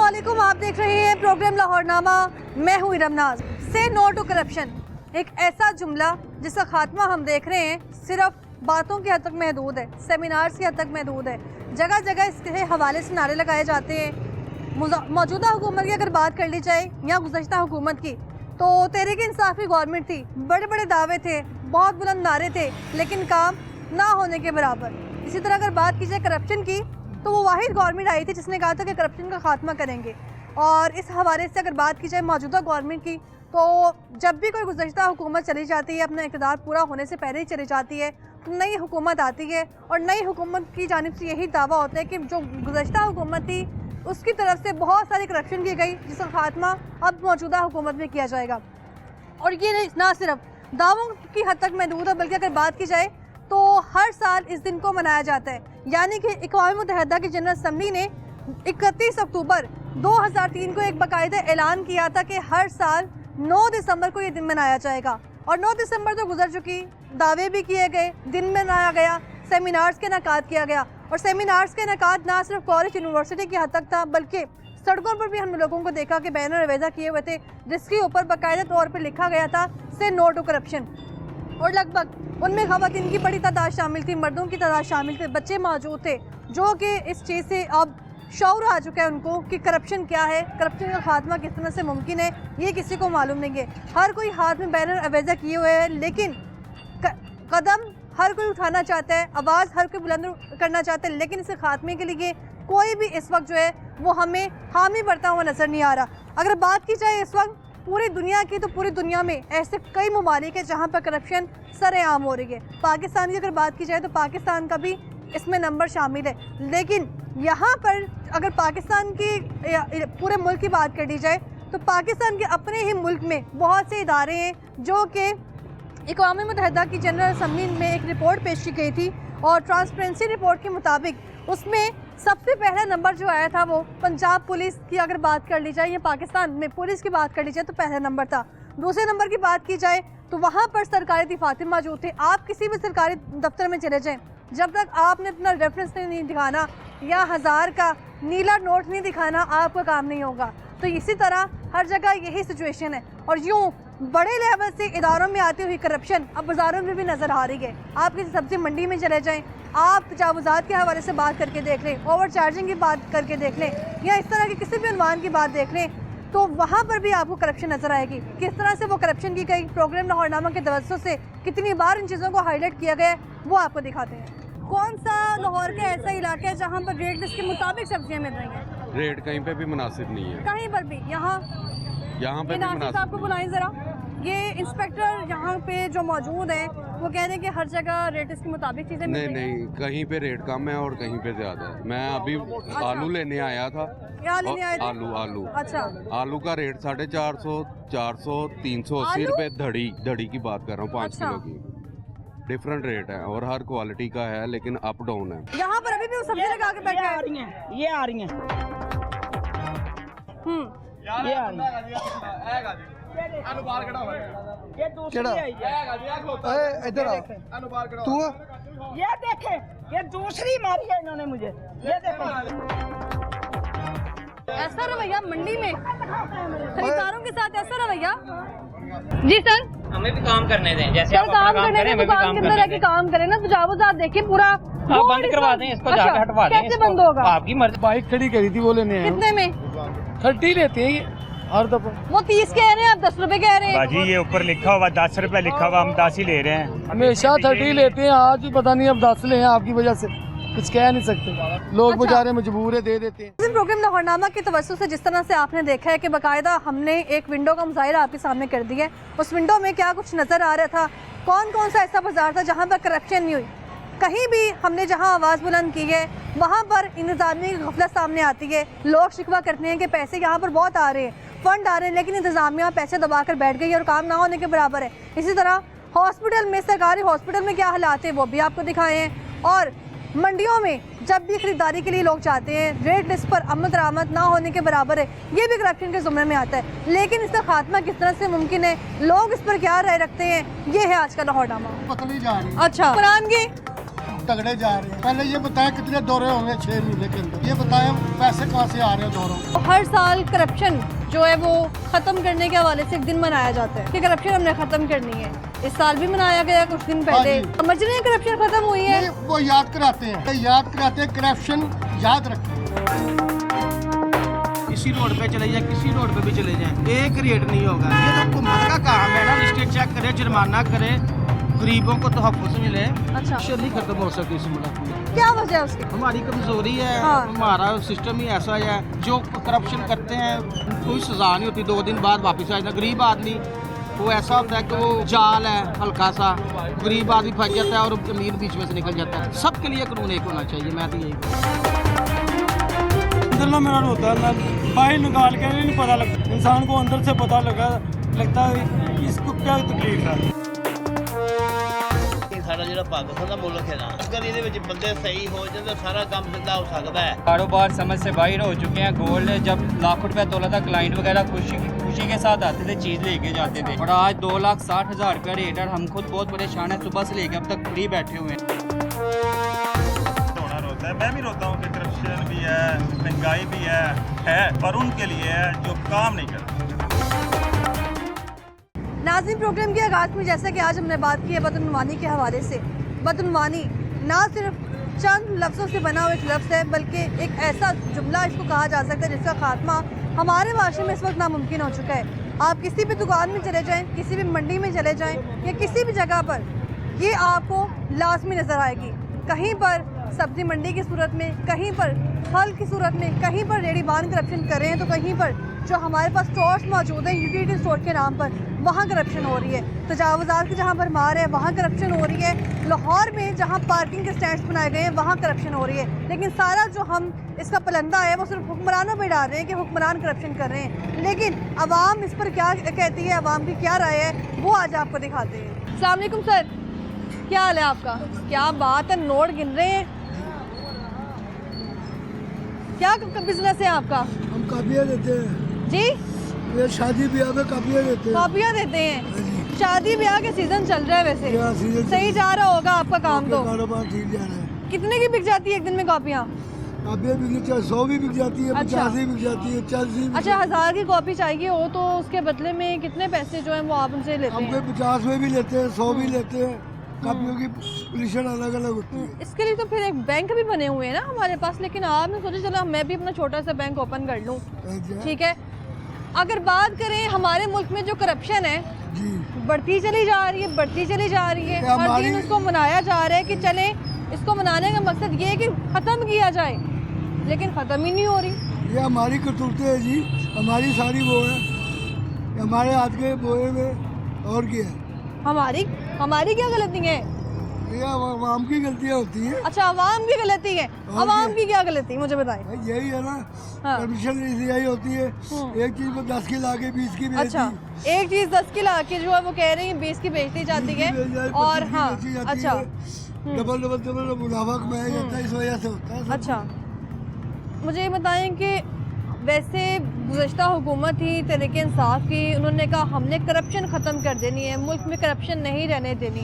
अस्सलामुअलैकुम, आप देख रहे हैं प्रोग्राम लाहौरनामा। मैं हूँ रमनाज। से नो टू करप्शन एक ऐसा जुमला जिसका खात्मा हम देख रहे हैं सिर्फ बातों की हद तक महदूद है, सेमिनार्स की हद तक महदूद है। जगह जगह इसके हवाले से नारे लगाए जाते हैं। मौजूदा हुकूमत की अगर बात कर ली जाए या गुज़श्ता हुकूमत की, तो तहरीक इंसाफ की गवर्नमेंट थी, बड़े बड़े दावे थे, बहुत बुलंद नारे थे, लेकिन काम ना होने के बराबर। इसी तरह अगर बात की जाए करप्शन की, तो वो वाहिद गवर्नमेंट आई थी जिसने कहा था कि करप्शन का खात्मा करेंगे। और इस हवाले से अगर बात की जाए मौजूदा गवर्नमेंट की, तो जब भी कोई गुज़श्ता हुकूमत चली जाती है, अपना इक़्तिदार पूरा होने से पहले ही चली जाती है, तो नई हुकूमत आती है और नई हुकूमत की जानिब से यही दावा होता है कि जो गुज़श्ता हुकूमत थी उसकी तरफ से बहुत सारी करप्शन की गई, जिसका खात्मा अब मौजूदा हुकूमत में किया जाएगा। और ये ना सिर्फ दावों की हद तक महदूद है, बल्कि अगर बात की जाए तो हर साल इस दिन को मनाया जाता है। यानी कि अक़वाम मुत्तहिदा की जनरल असम्बली ने 31 अक्टूबर 2003 को एक बाकायदा ऐलान किया था कि हर साल 9 दिसंबर को ये दिन मनाया जाएगा। और 9 दिसंबर तो गुजर चुकी, दावे भी किए गए, दिन मनाया गया, सेमिनार्स के इनेकाद किया गया। और सेमिनार्स के इनेकाद ना सिर्फ कॉलेज यूनिवर्सिटी की हद तक था, बल्कि सड़कों पर भी हम लोगों को देखा कि बैनर अवेजा किए हुए थे, जिसके ऊपर बाकायदा तौर पर लिखा गया था से नो टू करप्शन। और लगभग उनमें ख़वातीन की बड़ी तादाद शामिल थी, मर्दों की तादाद शामिल थे, बच्चे मौजूद थे, जो कि इस चीज़ से अब शऊर आ चुका है उनको कि करप्शन क्या है, करप्शन का खात्मा किस तरह से मुमकिन है, ये किसी को मालूम नहीं है। हर कोई हाथ में बैनर अवेजा किए हुए है, लेकिन कदम हर कोई उठाना चाहता है, आवाज़ हर कोई बुलंद करना चाहता है, लेकिन इसे खात्मे के लिए कोई भी इस वक्त जो है वो हमें हामी बढ़ता हुआ नज़र नहीं आ रहा। अगर बात की जाए इस वक्त पूरी दुनिया की, तो पूरी दुनिया में ऐसे कई ममालिक है जहाँ पर करप्शन सरेआम हो रही है। पाकिस्तान की अगर बात की जाए तो पाकिस्तान का भी इसमें नंबर शामिल है। लेकिन यहाँ पर अगर पाकिस्तान की पूरे मुल्क की बात कर ली जाए, तो पाकिस्तान के अपने ही मुल्क में बहुत से इदारे हैं जो कि अक़वाम मुत्तहिदा की जनरल असम्बली में एक रिपोर्ट पेश की गई थी, और ट्रांसपेरेंसी रिपोर्ट के मुताबिक उसमें सबसे पहला नंबर जो आया था वो पंजाब पुलिस की अगर बात कर ली जाए या पाकिस्तान में पुलिस की बात कर ली जाए तो पहला नंबर था। दूसरे नंबर की बात की जाए तो वहाँ पर सरकारी दफातर मौजूद थे। आप किसी भी सरकारी दफ्तर में चले जाएं, जब तक आपने अपना रेफरेंस नहीं दिखाना या 1000 का नीला नोट नहीं दिखाना, आपका काम नहीं होगा। तो इसी तरह हर जगह यही सिचुएशन है। और यूँ बड़े लेवल से इदारों में आती हुई करप्शन अब बाज़ारों में भी नज़र आ रही है। आप किसी सब्ज़ी मंडी में चले जाएं, आप तजावुज़ात के हवाले से बात करके देख लें, ओवर चार्जिंग की बात करके देख लें, या इस तरह की किसी भी उन्वान की बात देख लें, तो वहाँ पर भी आपको करप्शन नज़र आएगी। किस तरह से वो करप्शन की गई, प्रोग्राम लाहौरनामा के तवज्जो से कितनी बार इन चीज़ों को हाईलाइट किया गया है, वो आपको दिखाते हैं। कौन सा लाहौर का ऐसा इलाका है जहाँ पर रेट लिस्ट के मुताबिक सब्जियाँ मिल रही हैं? रेट कहीं पे भी मुनासिब नहीं है, कहीं पर भी। यहाँ पे भी नासिर साहब को बुलाएं ज़रा। ये इंस्पेक्टर यहाँ पे जो मौजूद हैं वो कह रहे हैं कि हर जगह रेट इसके मुताबिक चीज़ें मिल रही हैं। नहीं, कहीं पे रेट कम है और कहीं पे ज़्यादा है। मैं अभी आलू लेने आया था। क्या लेने आए थे? आलू। अच्छा। आलू का रेट 450, 400, 380 रुपए धड़ी की बात कर रहा हूँ, 5 किलो की। डिफरेंट रेट है और हर क्वालिटी का है, लेकिन अप डाउन है। यहाँ पर अभी भी वो सब्जी लगा के बैठे हैं। ये आ रही हैं। ये आ रही हैं। ये दूसरी है, इधर आ तू ये देखे, ये दूसरी मारी है इन्होंने मुझे। ये देखो ऐसा रवैया मंडी में खरीदारों के साथ, ऐसा रवैया। जी सर, हमें भी काम करने दें, जैसे आप अपना काम काम करने करें, हमें भी दुकान काम के अंदर करने दें। काम करें ना, तजावुज़ात देखिए पूरा बंद करवा दें इसको, जाके हटवा दें। कैसे बंद होगा? आपकी मर्जी। बाइक खड़ी करी थी वो लेने हैं। कितने में? 30 लेते हैं ये हर दफा। वो 30 कह रहे हैं, आप 10 रुपए कह रहे हैं। बाजी ये ऊपर लिखा हुआ 10 रुपए लिखा हुआ, हम 10 ही ले रहे हैं। हमेशा 30 लेते हैं, आज ही पता नहीं अब 10 ले हैं। आपकी वजह से कुछ कह नहीं सकते, लोग अच्छा। बेचारे मजबूर है, दे देते हैं। प्रोग्राम लाहौरनामा की तवज्जो से जिस तरह से आपने देखा है कि बाकायदा हमने एक विंडो का मुजाहिरा आपके सामने कर दिया है। उस विंडो में क्या कुछ नज़र आ रहा था, कौन कौन सा ऐसा बाजार था जहाँ पर करप्शन नहीं हुई। कहीं भी हमने जहाँ आवाज़ बुलंद की है वहाँ पर इंतज़ामिया की गफलत सामने आती है। लोग शिकवा करते हैं कि पैसे यहाँ पर बहुत आ रहे हैं, फंड आ रहे हैं, लेकिन इंतज़ामिया पैसे दबा कर बैठ गई और काम ना होने के बराबर है। इसी तरह हॉस्पिटल में, सरकारी हॉस्पिटल में क्या हालात है वो भी आपको दिखाए हैं। और मंडियों में जब भी खरीदारी के लिए लोग चाहते हैं, रेट लिस्ट पर अमद दरामद ना होने के बराबर है, ये भी करप्शन के ज़ुमरे में आता है। लेकिन इसका खात्मा किस तरह से मुमकिन है, लोग इस पर क्या राय रखते हैं, ये है आज का लाहौरनामा। पतली जा रही अच्छा, कुरान की तगड़े जा रहे हैं। पहले ये बताएं कितने दौरे होंगे 6 महीने के अंदर, ये बताएं पैसे कहाँ से आ रहे हैं दौरों। हर साल करप्शन जो है वो खत्म करने के हवाले से एक दिन मनाया जाता है कि करप्शन हमने खत्म करनी है। इस साल भी मनाया गया कुछ दिन पहले। समझ रहे हैं करप्शन खत्म हुई है? नहीं, वो याद कराते हैं करप्शन याद रखें। किसी रोड पे चले जाए, किसी रोड पे भी चले जाए, एक रेट नहीं होगा। ये तो हुकूमत का काम है ना, लिस्टेड चेक करे, जुर्माना करे, गरीबों को तहफ़्फ़ुज़ मिले। अच्छा, नहीं खत्म हो सकती इस मुल्क में। क्या वजह है उसकी? हमारी कमजोरी है, हाँ। हमारा सिस्टम ही ऐसा है। जो करप्शन करते हैं कोई सजा नहीं होती, 2 दिन बाद वापस आ जाता। गरीब आदमी वो ऐसा होता है कि वो जाल है हल्का सा, गरीब आदमी फंस जाता है और अमीर बीच में से निकल जाता है। सबके लिए कानून एक होना चाहिए। मैं तो यही अंदर मेरा रोता है, बाहर निकाल के नहीं पता लगता। इंसान को अंदर से पता लगता है इसको क्या तकलीफ है। ਸਾਡਾ ਜਿਹੜਾ ਪਾਕਿਸਤਾਨ ਦਾ ਮੁਲਕ ਹੈ ਨਾ, ਅਗਰ ਇਹਦੇ ਵਿੱਚ ਬੰਦੇ ਸਹੀ ਹੋ ਜਾਣ ਤਾਂ ਸਾਰਾ ਕੰਮ ਸਿੱਧਾ ਹੋ ਸਕਦਾ ਹੈ। कारोबार समझ से बाहर हो चुके हैं। गोल्ड जब लाखों रुपया तोला था, क्लाइंट वगैरह खुशी के साथ आते थे, चीज़ लेके जाते थे, और आज 2,60,000 रुपया रेट है। हम खुद बहुत परेशान हैं, सुबह से लेके अब तक फ्री बैठे हुए हैं। रोना रोता है, मैं भी रोता हूँ कि करप्शन भी है, महंगाई भी है, पर उनके लिए है जो काम नहीं करते। नाज़रीन, प्रोग्राम के आगाज़ में जैसा कि आज हमने बात की है बदउनवानी के हवाले से। बदउनवानी ना सिर्फ चंद लफ्ज़ों से बना हुआ एक लफ्ज़ है, बल्कि एक ऐसा जुमला इसको कहा जा सकता है जिसका खात्मा हमारे माशरे में इस वक्त नामुमकिन हो चुका है। आप किसी भी दुकान में चले जाएं, किसी भी मंडी में चले जाएं या किसी भी जगह पर, ये आपको लाजमी नज़र आएगी। कहीं पर सब्ज़ी मंडी की सूरत में, कहीं पर फल की सूरत में, कहीं पर रेडीबान करप्शन कर रहे हैं, तो कहीं पर जो हमारे पास स्टोर्स मौजूद हैं यूटिलिटी स्टोर के नाम पर, वहाँ करप्शन हो रही है। तजावुज़ात की जहाँ पर मार है वहाँ करप्शन हो रही है। लाहौर में जहाँ पार्किंग के स्टैंड्स बनाए गए हैं वहाँ करप्शन हो रही है। लेकिन सारा जो हम इसका पलंदा है वो सिर्फ हुक्मरानों पर डाल रहे हैं कि हुक्मरान करप्शन कर रहे हैं, लेकिन अवाम इस पर क्या कहती है, अवाम की क्या राय है, वो आज आपको दिखाते हैं। अस्सलाम वालेकुम सर, क्या हाल है आपका? क्या बात है, नोट गिन रहे हैं? क्या बिजनेस है आपका? हम कापियाँ देते हैं जी, ये शादी ब्याह में कापियाँ देते हैं। कॉपियाँ देते हैं? शादी ब्याह के सीजन चल रहा है, वैसे सही जा रहा होगा आपका काम? तो कारोबार ठीक जा रहा है। कितने की बिक जाती है एक दिन में कॉपियाँ? कापियाँ बिक जाती है, 100 भी बिक जाती है, अच्छा। 50 भी बिक जाती है, 40 भी। अच्छा, 1000 की कॉपी चाहिए हो तो उसके बदले में कितने पैसे जो है वो आप उनसे लेते हम हैं? 50 में भी लेते हैं, 100 भी लेते हैं। कापियों की पोजीशन अलग अलग होती है। इसके लिए तो फिर एक बैंक भी बने हुए हैं ना हमारे पास, लेकिन आपने सोचा चलो मैं भी अपना छोटा सा बैंक ओपन कर लूँ। ठीक है, अगर बात करें हमारे मुल्क में जो करप्शन है जी, बढ़ती चली जा रही है, बढ़ती चली जा रही है। हर दिन उसको मनाया जा रहा है कि चले, इसको मनाने का मकसद ये है कि ख़त्म किया जाए, लेकिन ख़त्म ही नहीं हो रही। ये हमारी करतूतें है जी, हमारी सारी वो है, हमारे हाथ के बोए में। और क्या है? हमारी क्या गलती है? ये आवाम की गलतियाँ होती हैं। अच्छा, आवाम की गलती है? आवाम की क्या गलती है मुझे बताएं। यही है ना, हाँ। परमिशन यही होती है। एक चीज को 10 की लाके 20 की बेच अच्छा, दी। एक चीज 10 की लाके जो है वो कह रही है 20 की बेचती जाती है। और हाँ, अच्छा, डबल मुनाफा कमाया जाता है, इस वजह से होता है। अच्छा, मुझे ये बताएं कि वैसे गुज़श्ता हुकूमत ही तहरीक इंसाफ की, उन्होंने कहा हमने करप्शन ख़त्म कर देनी है, मुल्क में करप्शन नहीं रहने देनी।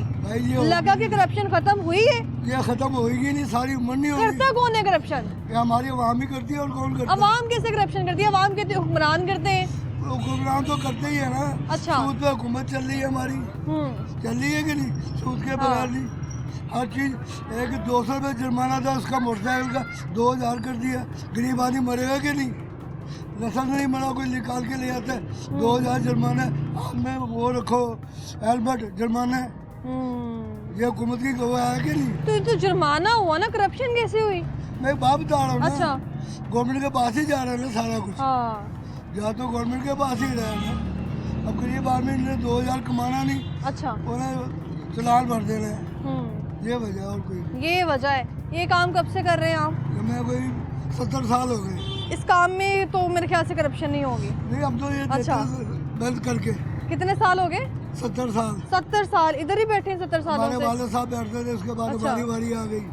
लगा कि करप्शन ख़त्म हुई है? ये ख़त्म होगी नहीं, सारी उम्र नहीं होगी। करता कौन है करप्शन? हमारी आवाम ही करती है, और कौन करता है? अवाम कैसे करप्शन करती है? अवाम कहती है हुक्मरान करते हैं। हुक्मरान तो करते ही है ना। अच्छा, सूद पे हुकूमत चल रही है हमारी, चल रही है कि नहीं? सूद के बगैर नहीं, हर चीज़। एक 200 रुपये जुर्माना था उसका, मोटरसाइकिल का 2000 कर दिया। गरीब आदमी मरेगा कि नहीं? रसल नहीं मरा, कोई निकाल के ले आता है, 2000 जुर्माना। हाथ में वो रखो हेलमेट, जुर्माना। ये हुकूमत की गवाह है कि नहीं? तो जुर्माना हुआ ना, करप्शन कैसे हुई? मैं बात बता रहा हूँ ना। अच्छा, गवर्नमेंट के पास ही जा रहा है ना सारा कुछ। हाँ, या तो गवर्नमेंट के पास ही रहा है ना। अब गरीब आदमी ने 2000 कमाना नहीं, अच्छा, उन्हें चलान भर देना है। ये वजह, और कोई नहीं। ये वजह है। ये काम कब से कर रहे हैं आप? मैं कोई 70 साल हो गए इस काम में, तो मेरे ख्याल से करप्शन नहीं होगी। नहीं, अब तो ये अच्छा, बंद करके। कितने साल हो गए? 70 साल। 70 साल इधर ही बैठे हैं 70 सालों हमारे से। वाले साहब बैठते थे, उसके बाद अच्छा। हमारी बारी आ गई।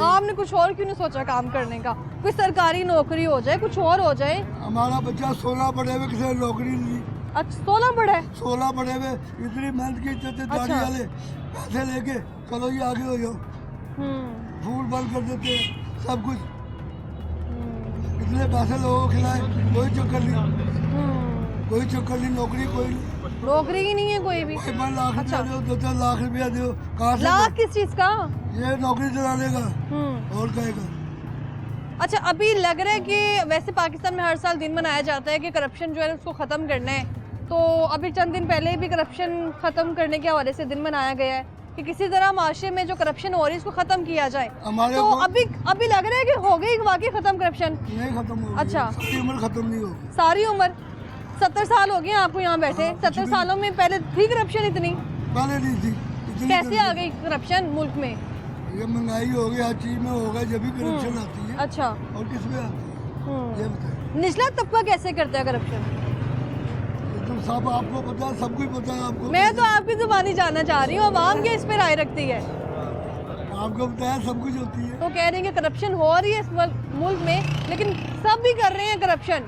आपने कुछ और क्यों नहीं सोचा काम करने का? कोई सरकारी नौकरी हो जाए, कुछ और हो जाए। हमारा बच्चा 16 पढ़े हुए, किसी ने नौकरी नहीं दी। अच्छा, 16 पढ़ा है? 16 पढ़े हुए, इतनी मेहनत की, दाढ़ी वाले पैसे लेके चलो जी आगे हो जाओ। फूड बंद कर देते हैं, सब कुछ। इतने पैसे लोगों को खिलाए, कोई चक्कर नहीं, कोई चक्कर नहीं, नौकरी कोई नहीं, नौकरी ही नहीं है कोई भी। 1 लाख रुपया दो, 2 लाख रुपया दो, कहाँ से लाख किस चीज का? ये नौकरी दिलाने का और कहेगा। अच्छा, अभी लग रहा है कि वैसे पाकिस्तान में हर साल दिन मनाया जाता है कि करप्शन जो है उसको ख़त्म करना है, तो अभी चंद दिन पहले भी करप्शन ख़त्म करने के हवाले से दिन मनाया गया है कि किसी तरह माशरे में जो करप्शन हो रही है उसको ख़त्म किया जाए। तो अभी लग रहा है कि हो गई वाकई ख़त्म करप्शन? नहीं खत्म हो, अच्छा, सारी उम्र खत्म नहीं होगी। सारी उम्र 70 साल हो गए आपको यहाँ बैठे। 70 सालों में पहले थी करप्शन इतनी? पहले नहीं थी। कैसे आ गई करप्शन मुल्क में? ये महंगाई हो गई, हर चीज में होगा जब भी करप्शन आती है। अच्छा, और किस में आती है ये बताइए। निचला तबका कैसे करता है करप्शन? तो सब आपको पता है, सब कुछ पता है आपको। मैं तो आपकी जुबानी जानना चाह रही हूँ, अवाम के इस पर राय रखती है। आपको पता है सब कुछ होती है। तो कह रहे हैं कि करप्शन हो रही है इस मुल्क में, लेकिन सब भी कर रहे हैं करप्शन,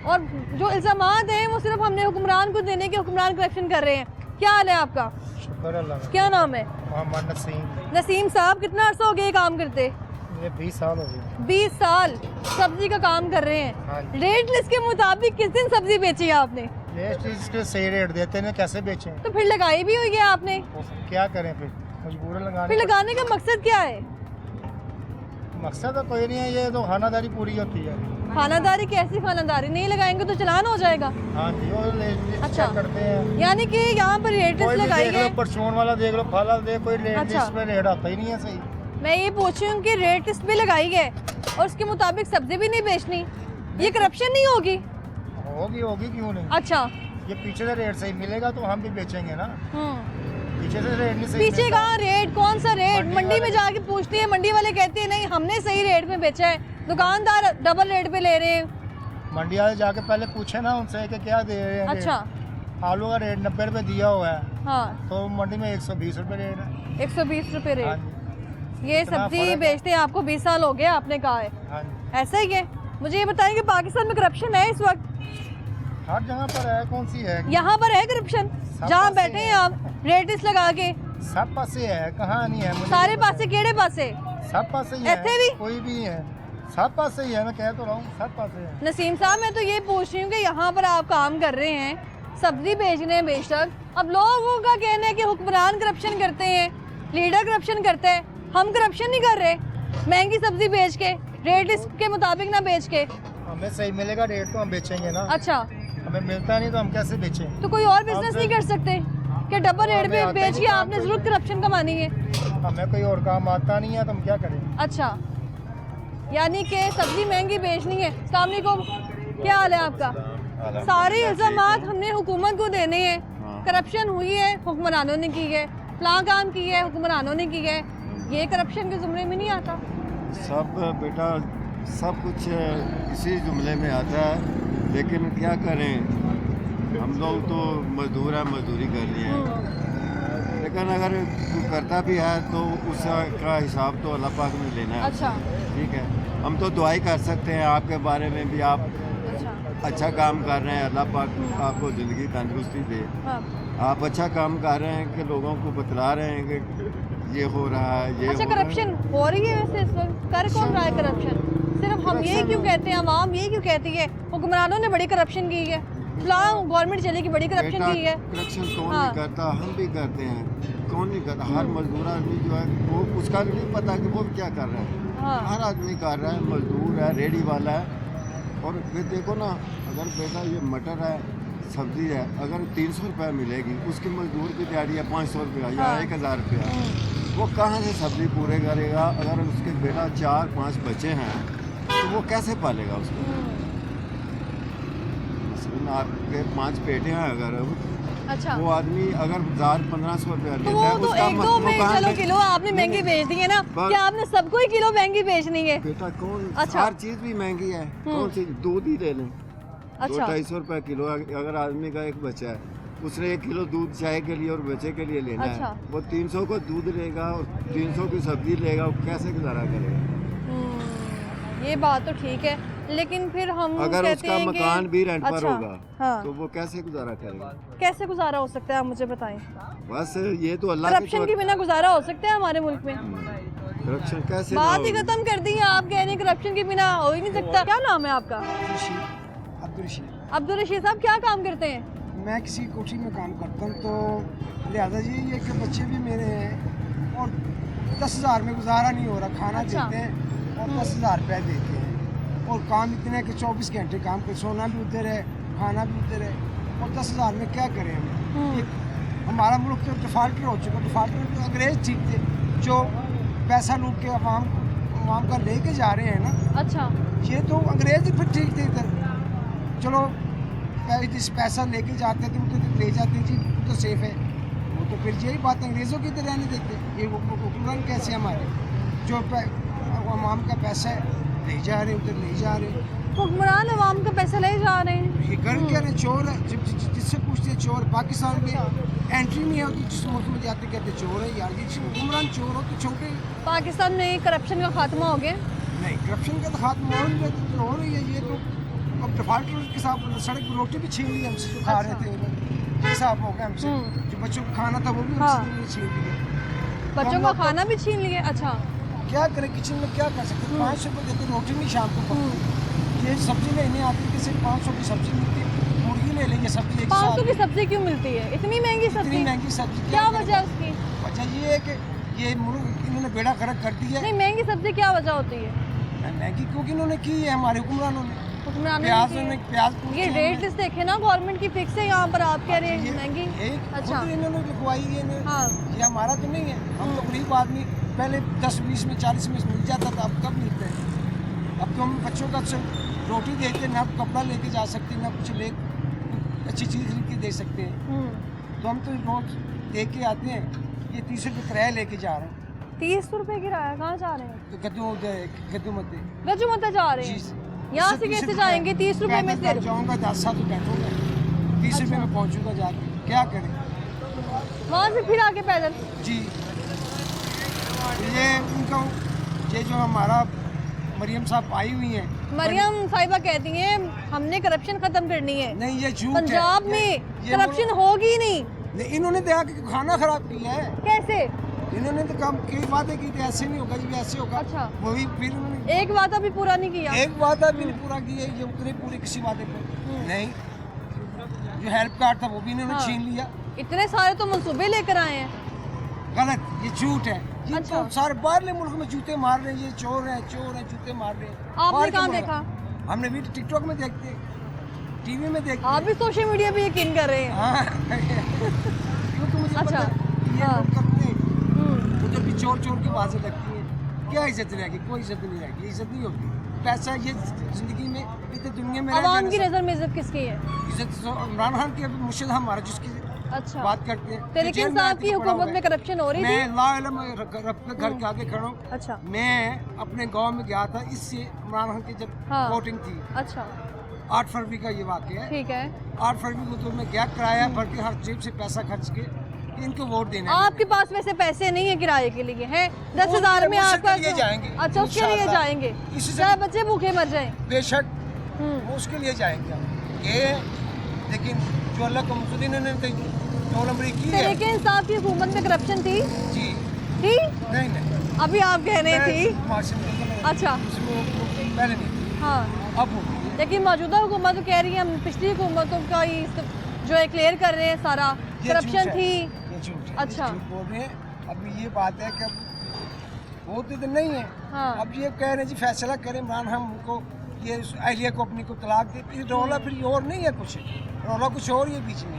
और जो इल्ज़ामात हैं वो सिर्फ हमने हुक्मरान को देने के हुक्मरान करप्शन कर रहे हैं। क्या हाल है आपका? क्या नाम है? मोहम्मद नसीम। नसीम साहब, कितना अर्सा हो गया ये काम करते? ये 20 साल हो गए। 20 साल सब्जी का काम कर रहे हैं। रेट लिस्ट के मुताबिक किस दिन सब्जी बेची है आपने? रेट लिस्ट के सही रेट देते हैं, कैसे बेचें? तो फिर लगाई भी हुई है आपने? क्या करें फिर, मजबूर लगाने। फिर लगाने का मकसद क्या है? मकसद तो कोई नहीं है, ये तो खानादारी पूरी होती है। खानादारी? कैसी खानादारी? नहीं लगाएंगे तो चलान हो जाएगा। हाँ जी, वो लिस्ट अच्छा करते हैं। यानी कि यहाँ पर रेट लिस्ट लगाई है। परचून वाला देख लो, फल वाला देख, कोई रेट लिस्ट पे रेट आता ही नहीं है सही। मैं ये पूछ रही हूँ कि रेट लिस्ट भी लगाई है और उसके मुताबिक सब्जी भी नहीं बेचनी, ये करप्शन नहीं होगी? होगी क्यों नहीं। अच्छा, ये पीछे से रेट सही मिलेगा तो हम भी बेचेंगे ना। पीछे से रेट नहीं सही। पीछे कहाँ रेट? कौन सा रेट? मंडी में जाके पूछती है, मंडी वाले कहते हैं नहीं हमने सही रेट में बेचा है, दुकानदार डबल रेट पे ले रहे हैं। मंडी वाले जाके पहले पूछे ना उनसे कि क्या दे रहे हैं। अच्छा, आलू का रेट 90 रुपए दिया हुआ है। हाँ, तो मंडी में 120 रुपए रेट है। 120 रुपए हाँ रेट। जी। ये इतना सब्जी फर्क है। बेचते हैं आपको 20 साल हो गए आपने कहा है। हाँ जी। ऐसा ही है? मुझे ये बताएं कि पाकिस्तान में करप्शन है इस वक्त? हर जगह पर है, कौन सी है? यहाँ पर है करप्शन जहाँ पासे बैठे हैं आप रेट लिस्ट लगा के? सब पासे है, कहाँ नहीं है? मुझे सारे नहीं पता पासे? केड़े पासे? सब पासे ही है। इत्थे भी? कोई भी है, सब पासे ही है। मैं कह तो रहा हूँ, सब पासे है। नसीम साहब, मैं तो ये पूछ रही हूँ कि यहाँ पर आप काम कर रहे हैं, सब्जी बेच रहे हैं बेशक, अब लोगों का कहना है कि हुक्मरान करप्शन करते हैं, लीडर करप्शन करता है, हम करप्शन नहीं कर रहे। महंगी सब्जी बेच के, रेट लिस्ट के मुताबिक ना बेच के। हमें सही मिलेगा रेट तो हम बेचेंगे ना। अच्छा, हमें मिलता नहीं तो हम कैसे बेचें? तो कोई और बिजनेस नहीं कर सकते कि डबल रेट पे बेच के आपने जरूर करप्शन कमानी है? हमें कोई और काम आता नहीं है तो हम क्या करें? अच्छा, यानी कि सब्जी महंगी बेचनी है। अस्सलाम वालेकुम, क्या हाल है आपका? सारे इल्जामात हमने हुकूमत को देने हैं, करप्शन हुई है हुक्मरानों ने की है, फलां काम की है हुक्मरानों ने की है, ये करप्शन के जुमरे में नहीं आता? सब बेटा सब कुछ इसी जुमले में आता है, लेकिन क्या करें, हम लोग तो मजदूर हैं, मजदूरी करनी है। लेकिन अगर कोई करता भी है तो उसका हिसाब तो अल्लाह पाक ने लेना है। अच्छा, ठीक है, हम तो दुआई कर सकते हैं आपके बारे में भी, आप अच्छा काम कर रहे हैं, अल्लाह पाक आपको ज़िंदगी तंदुरुस्ती दे। हाँ। आप अच्छा काम कर रहे हैं कि लोगों को बतला रहे हैं कि ये हो रहा है, ये अच्छा, हो रहा है। करप्शन हो रही है वैसे इस वक्त? कर कौन रहा है करप्शन? सिर्फ हम ये क्यों कहते हैं, आवाम ये क्यों कहती है हुक्मरानों ने बड़ी करप्शन की है, गवर्नमेंट चली की बड़ी करप्शन की है? करप्शन कौन नहीं करता, हम भी करते हैं, कौन नहीं करता। हर मजदूर आदमी जो है वो उसका भी नहीं पता कि वो क्या कर रहा है। हाँ। हर आदमी कर रहा है, मजदूर है, रेडी वाला है। और फिर देखो ना, अगर बेटा ये मटर है, सब्जी है, अगर 300 रुपये मिलेगी, उसकी मजदूर की दिहाड़ी है 500 रुपया या 1000 रुपया, वो कहाँ से सब्जी पूरे करेगा? अगर उसके बेटा 4-5 बच्चे हैं तो वो कैसे पालेगा उसको? आपके 5 बेटे हैं, अगर अच्छा, वो आदमी अगर 1000-1500 रुपया तो लेता वो है, तो उसका एक दो में चलो किलो आपने नहीं, महंगी बेच दी है ना, बस- क्या आपने सबको ही किलो महंगी बेचनी है? बेटा कौन? अच्छा। हर चीज भी महंगी है। कौन सी? दूध ही ले लें, अच्छा, 200-250 रुपये किलो। अगर आदमी का एक बच्चा है, उसने 1 किलो दूध चाय के लिए और बच्चे के लिए लेना अच्छा। है, वो 300 को दूध लेगा और 300 की सब्जी लेगा, वो कैसे गुजारा करेगा? ये बात तो ठीक है। लेकिन फिर हम अगर कहते उसका हैं कि- मकान भी रेंट पर अच्छा, होगा हाँ। तो वो कैसे गुजारा करेगा? कैसे गुजारा हो सकता है आप मुझे बताएं। बस ये तो अल्लाह करप्शन के बिना गुजारा हो सकता है हमारे मुल्क में? करप्शन कैसे ना बात ही होगी? खत्म कर दी है, आप कह रहे हैं करप्शन के बिना हो ही नहीं सकता। क्या नाम है आपका? अब्दुल रशीद। अब्दुल रशीद साहब, क्या काम करते हैं? मैं किसी कोठी में काम करता हूँ, तो लिहाजा ये कि बच्चे भी मेरे हैं और 10,000 में गुजारा नहीं हो रहा। खाना अच्छा। देते हैं और 10,000 रुपये देते हैं और काम इतने हैं कि 24 घंटे काम कर, सोना भी उधर है, खाना भी उधर है और 10,000 में क्या करें हम? हमारा मुल्क तो डिफाल्टर हो चुका। डिफाल्टर तो अंग्रेज ठीक थे जो पैसा लूट के अवाम का लेके जा रहे हैं ना। अच्छा, ये तो अंग्रेज ही फिर ठीक थे इधर। चलो जिस पैसा लेके जाते थे उनको तो ले जाते जी, तो सेफ है वो, तो फिर यही बात अंग्रेज़ों की तरह रहने देते। ये हुक्मरान कैसे हमारे जो अवाम का पैसा है ले जा रहे, उधर ले जा रहे। हुक्मरान अवाम का पैसा ले जा रहे हैं। ये कर क्या रहे? चोर है। जिससे पूछते हैं चोर। पाकिस्तान में एंट्री नहीं होती, जिस मुल्क में जाते कहते चोर है यार। ये हुक्मरान चोर हो तो छोटे। पाकिस्तान में करप्शन का खात्मा हो गया? नहीं, करप्शन का तो खात्मा हो नहीं रहा, तो हो रही है। ये तो अब डिफाल्टर के साथ सड़क पर रोटी भी छीन ली हमसे जो खा रहे थे, हिसाब हो गया हमसे। जो बच्चों को खाना था वो भी हमसे छीन लिया। बच्चों का खाना भी छीन लिए? अच्छा, क्या करें? किचन में क्या कर सकते? 500 रुपये देते रोटी नहीं शाम को पकती। ये सब्जी लेने आती है, सिर्फ 500 की सब्जी मिलती है। मुर्गी ले लेंगे सब्जी 500 की सब्जी क्यों मिलती है? इतनी महंगी सब्जी? इतनी महंगी सब्जी क्या वजह है उसकी? वजह ये है कि ये मुल्क इन्होंने बेड़ा गर्क कर दिया। नहीं, महंगी सब्जी क्या वजह होती है? महंगी क्योंकि इन्होंने की है हमारे हुक्मरानों ने। प्याज प्याज ये रेट लिस्ट देखे ना गवर्नमेंट की फिक्स है यहाँ पर, आप कह रहे हैं महंगी। अच्छा, इन्होंने लिखवाई है। हाँ, ये हमारा तो नहीं है। हम तो गरीब आदमी, पहले 10, 20 में, 40 में मिल जाता था, अब कब मिलता है? अब तो हम बच्चों का रोटी देते, ना कपड़ा लेके जा सकते, ना कुछ ले अच्छी चीज़ खरीद के दे सकते हैं। तो हम तो रोज दे के आते हैं। ये 30 रुपये किराया लेके जा रहे हैं। 30 रुपये किराया? कहाँ जा रहे हैं? तो गद्दूमते गजुमता जा रहे हैं। यहाँ से कैसे जाएंगे 30 रुपये में? सिर्फ जाऊँगा 10 साल तो बैठूंगा, 30 रुपये में पहुँचूंगा जाके, क्या करें? वहाँ से फिर आके पैदल? जी, ये उनका ये जो हमारा मरियम साहब आई हुई हैं, मरियम साहिबा कहती हैं हमने करप्शन खत्म करनी है। नहीं, ये झूठ है। पंजाब में करप्शन होगी नहीं। इन्होंने देखा कि खाना खराब किया है। कैसे? इन्होंने तो काम कई वादे की थे, ऐसे नहीं होगा जी, ऐसे होगा। अच्छा, वही फिर उन्होंने एक वादा भी पूरा नहीं किया। एक वादा भी नहीं पूरा किया। ये उतरे पूरे किसी वादे पर नहीं। जो हेल्प कार्ड था वो भी इन्होंने छीन लिया। इतने सारे तो मंसूबे लेकर आए हैं। गलत, ये झूठ है। ये अच्छा। तो सारे बाहरले मुल्क में जूते मार रहे हैं। ये चोर है, जूते मार रहे हैं। आपने बाहर कहाँ के मुल्क। देखा? हमने भी टिकटॉक में देखते, टीवी में देखते। आप भी सोशल मीडिया पे यकीन कर रहे हैं? हाँ। क्योंकि मुझे अच्छा, पता है ये लोग करते हैं। उधर भी चोर के आवाज़ें लगती हैं। क्या इज्जत रहेगी? कोई इज्जत नहीं रहेगी। इज्जत नहीं होगी। पैसा ये जिंदगी में, इतने दुनिया में आवाम की नज़र में इज्जत किसकी है? इज्जत इमरान खान की, मुर्शिद हमारा जिसकी अच्छा, बात करते हैं। तहरीक इंसाफ की हुकूमत में करप्शन हो रही थी? मैं रब के घर के आगे खड़ा हूँ। अच्छा, मैं अपने गांव में गया था इससे इमरान खान की जब वोटिंग थी। अच्छा, 8 फरवरी का ये वाक़या है। ठीक है। 8 फरवरी को तो मैं गया, किराया भर के हर जेब से पैसा खर्च के इनको वोट देना है। आपके पास वैसे पैसे नहीं है किराए के लिए? हैं 10,000 में आपका? जाएंगे। अच्छा, उसके लिए जाएंगे? चाहे बच्चे भूखे मर जाएं? बेशक वो उसके लिए जाएंगे हम। ये लेकिन जो अल्लाह को मंजूरी ने 2 नंबरी की है। तहरीक इंसाफ की हुकूमत में करप्शन थी? जी थी? नहीं, अभी आप कह रहे थी। अच्छा, पहले नहीं थी, हाँ, अब हो गई है। लेकिन मौजूदा हुकूमत तो कह रही है हम पिछली हुकूमतों का ही जो है क्लियर कर रहे हैं सारा करप्शन थी। ये झूठ है। अच्छा, झूठ बोल रहे हैं। अभी ये बात है कि अब होती तो नहीं है। हाँ, अब ये कह रहे हैं जी फैसला करें इमरान हमको, ये अहलिया को अपनी को तलाक दे। फिर रौला फिर और नहीं है कुछ, रौला कुछ और ये बीच में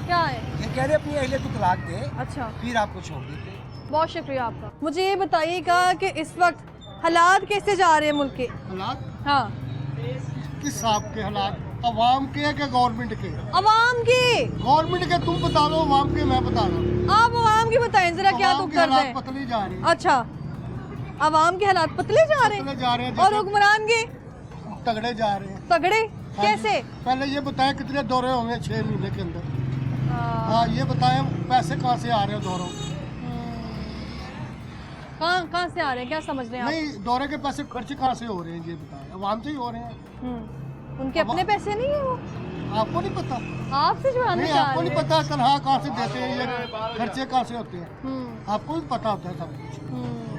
क्या है? ये कह रहे अपनी अहलिया को तलाक दे, अच्छा, फिर आपको छोड़ देते। बहुत शुक्रिया आपका। मुझे ये बताइएगा कि इस वक्त हालात कैसे जा रहे हैं मुल्क के? हालात हाँ, किस हिसाब के हालात? अवाम के या गवर्नमेंट के? अवाम की। गवर्नमेंट के तुम बता दो, अवाम के मैं बता रहा हूँ। आप अवाम की बताएं जरा, क्या तुम कर रहे हैं? पतली जा रही है। अच्छा, अवाम के हालात पतले जा रहे पतले जा रहे हैं। और हुक्मरान के तगड़े जा रहे हैं। तगड़े कैसे? पहले ये बताएं कितने दौरे होंगे 6 महीने के अंदर? हाँ, ये बताएं पैसे कहाँ से आ रहे हैं दौरों? कहाँ से आ रहे हैं, क्या समझ रहे हैं आप? नहीं, दौरे के पैसे खर्च कहाँ से हो रहे हैं ये बताएं, आवाम से ही हो रहे हैं। उनके अपने पैसे नहीं है वो, आपको नहीं पता? आपसे जुड़ाना नहीं, चाह आपको रहे नहीं हैं। पता तनख्वाह कहाँ से देते हैं, ये खर्चे कहाँ से होते हैं, आपको भी पता होता है सब कुछ।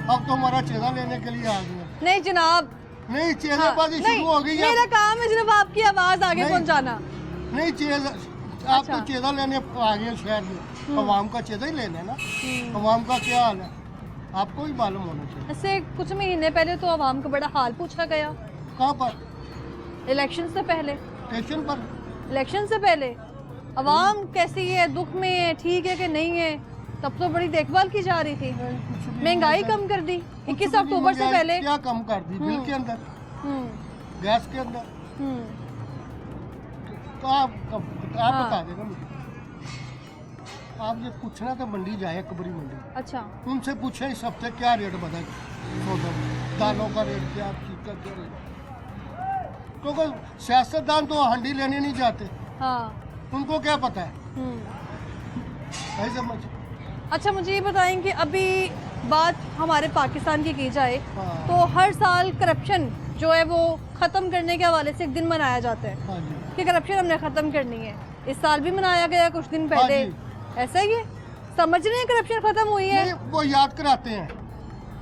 अब तो हमारा चेहरा लेने के लिए आ गए हैं। नहीं जनाब, नहीं, चेहरेबाजी शुरू हो गई है। मेरा काम है सिर्फ आपकी आवाज आगे नहीं। पहुंचाना। नहीं, आप तो चेहरा लेने आ गए शहर में, अवाम का चेहरा ही लेना है ना। अवाम का क्या हाल है आपको भी मालूम होना चाहिए। ऐसे कुछ महीने पहले तो आवाम का बड़ा हाल पूछा गया, कहाँ पर? इलेक्शन से पहले। स्टेशन पर? इलेक्शन से पहले आवाम कैसी है, दुख में है, ठीक है कि नहीं है, तब तो बड़ी देखभाल की जा रही थी। महंगाई कम कर दी 21 अक्टूबर से पहले। क्या कम कर दी? बिल के अंदर, गैस के अंदर, तो आप बता देना मुझे। आप ये पूछना तो मंडी जाए, कबरी मंडी। अच्छा, उनसे पूछे इस हफ्ते क्या रेट बढ़ा सौदा, दालों का रेट क्या, चीज का क्या रेट? क्योंकि सियासतदान तो हंडी लेने नहीं जाते, हाँ। उनको क्या पता है, नहीं समझ। अच्छा, मुझे ये बताएं कि अभी बात हमारे पाकिस्तान की जाए हाँ। तो हर साल करप्शन जो है वो ख़त्म करने के हवाले से एक दिन मनाया जाता है हाँ जी, कि करप्शन हमने ख़त्म करनी है। इस साल भी मनाया गया कुछ दिन पहले, ऐसा ही है? समझ रहे हैं करप्शन ख़त्म हुई है? नहीं, वो याद कराते हैं।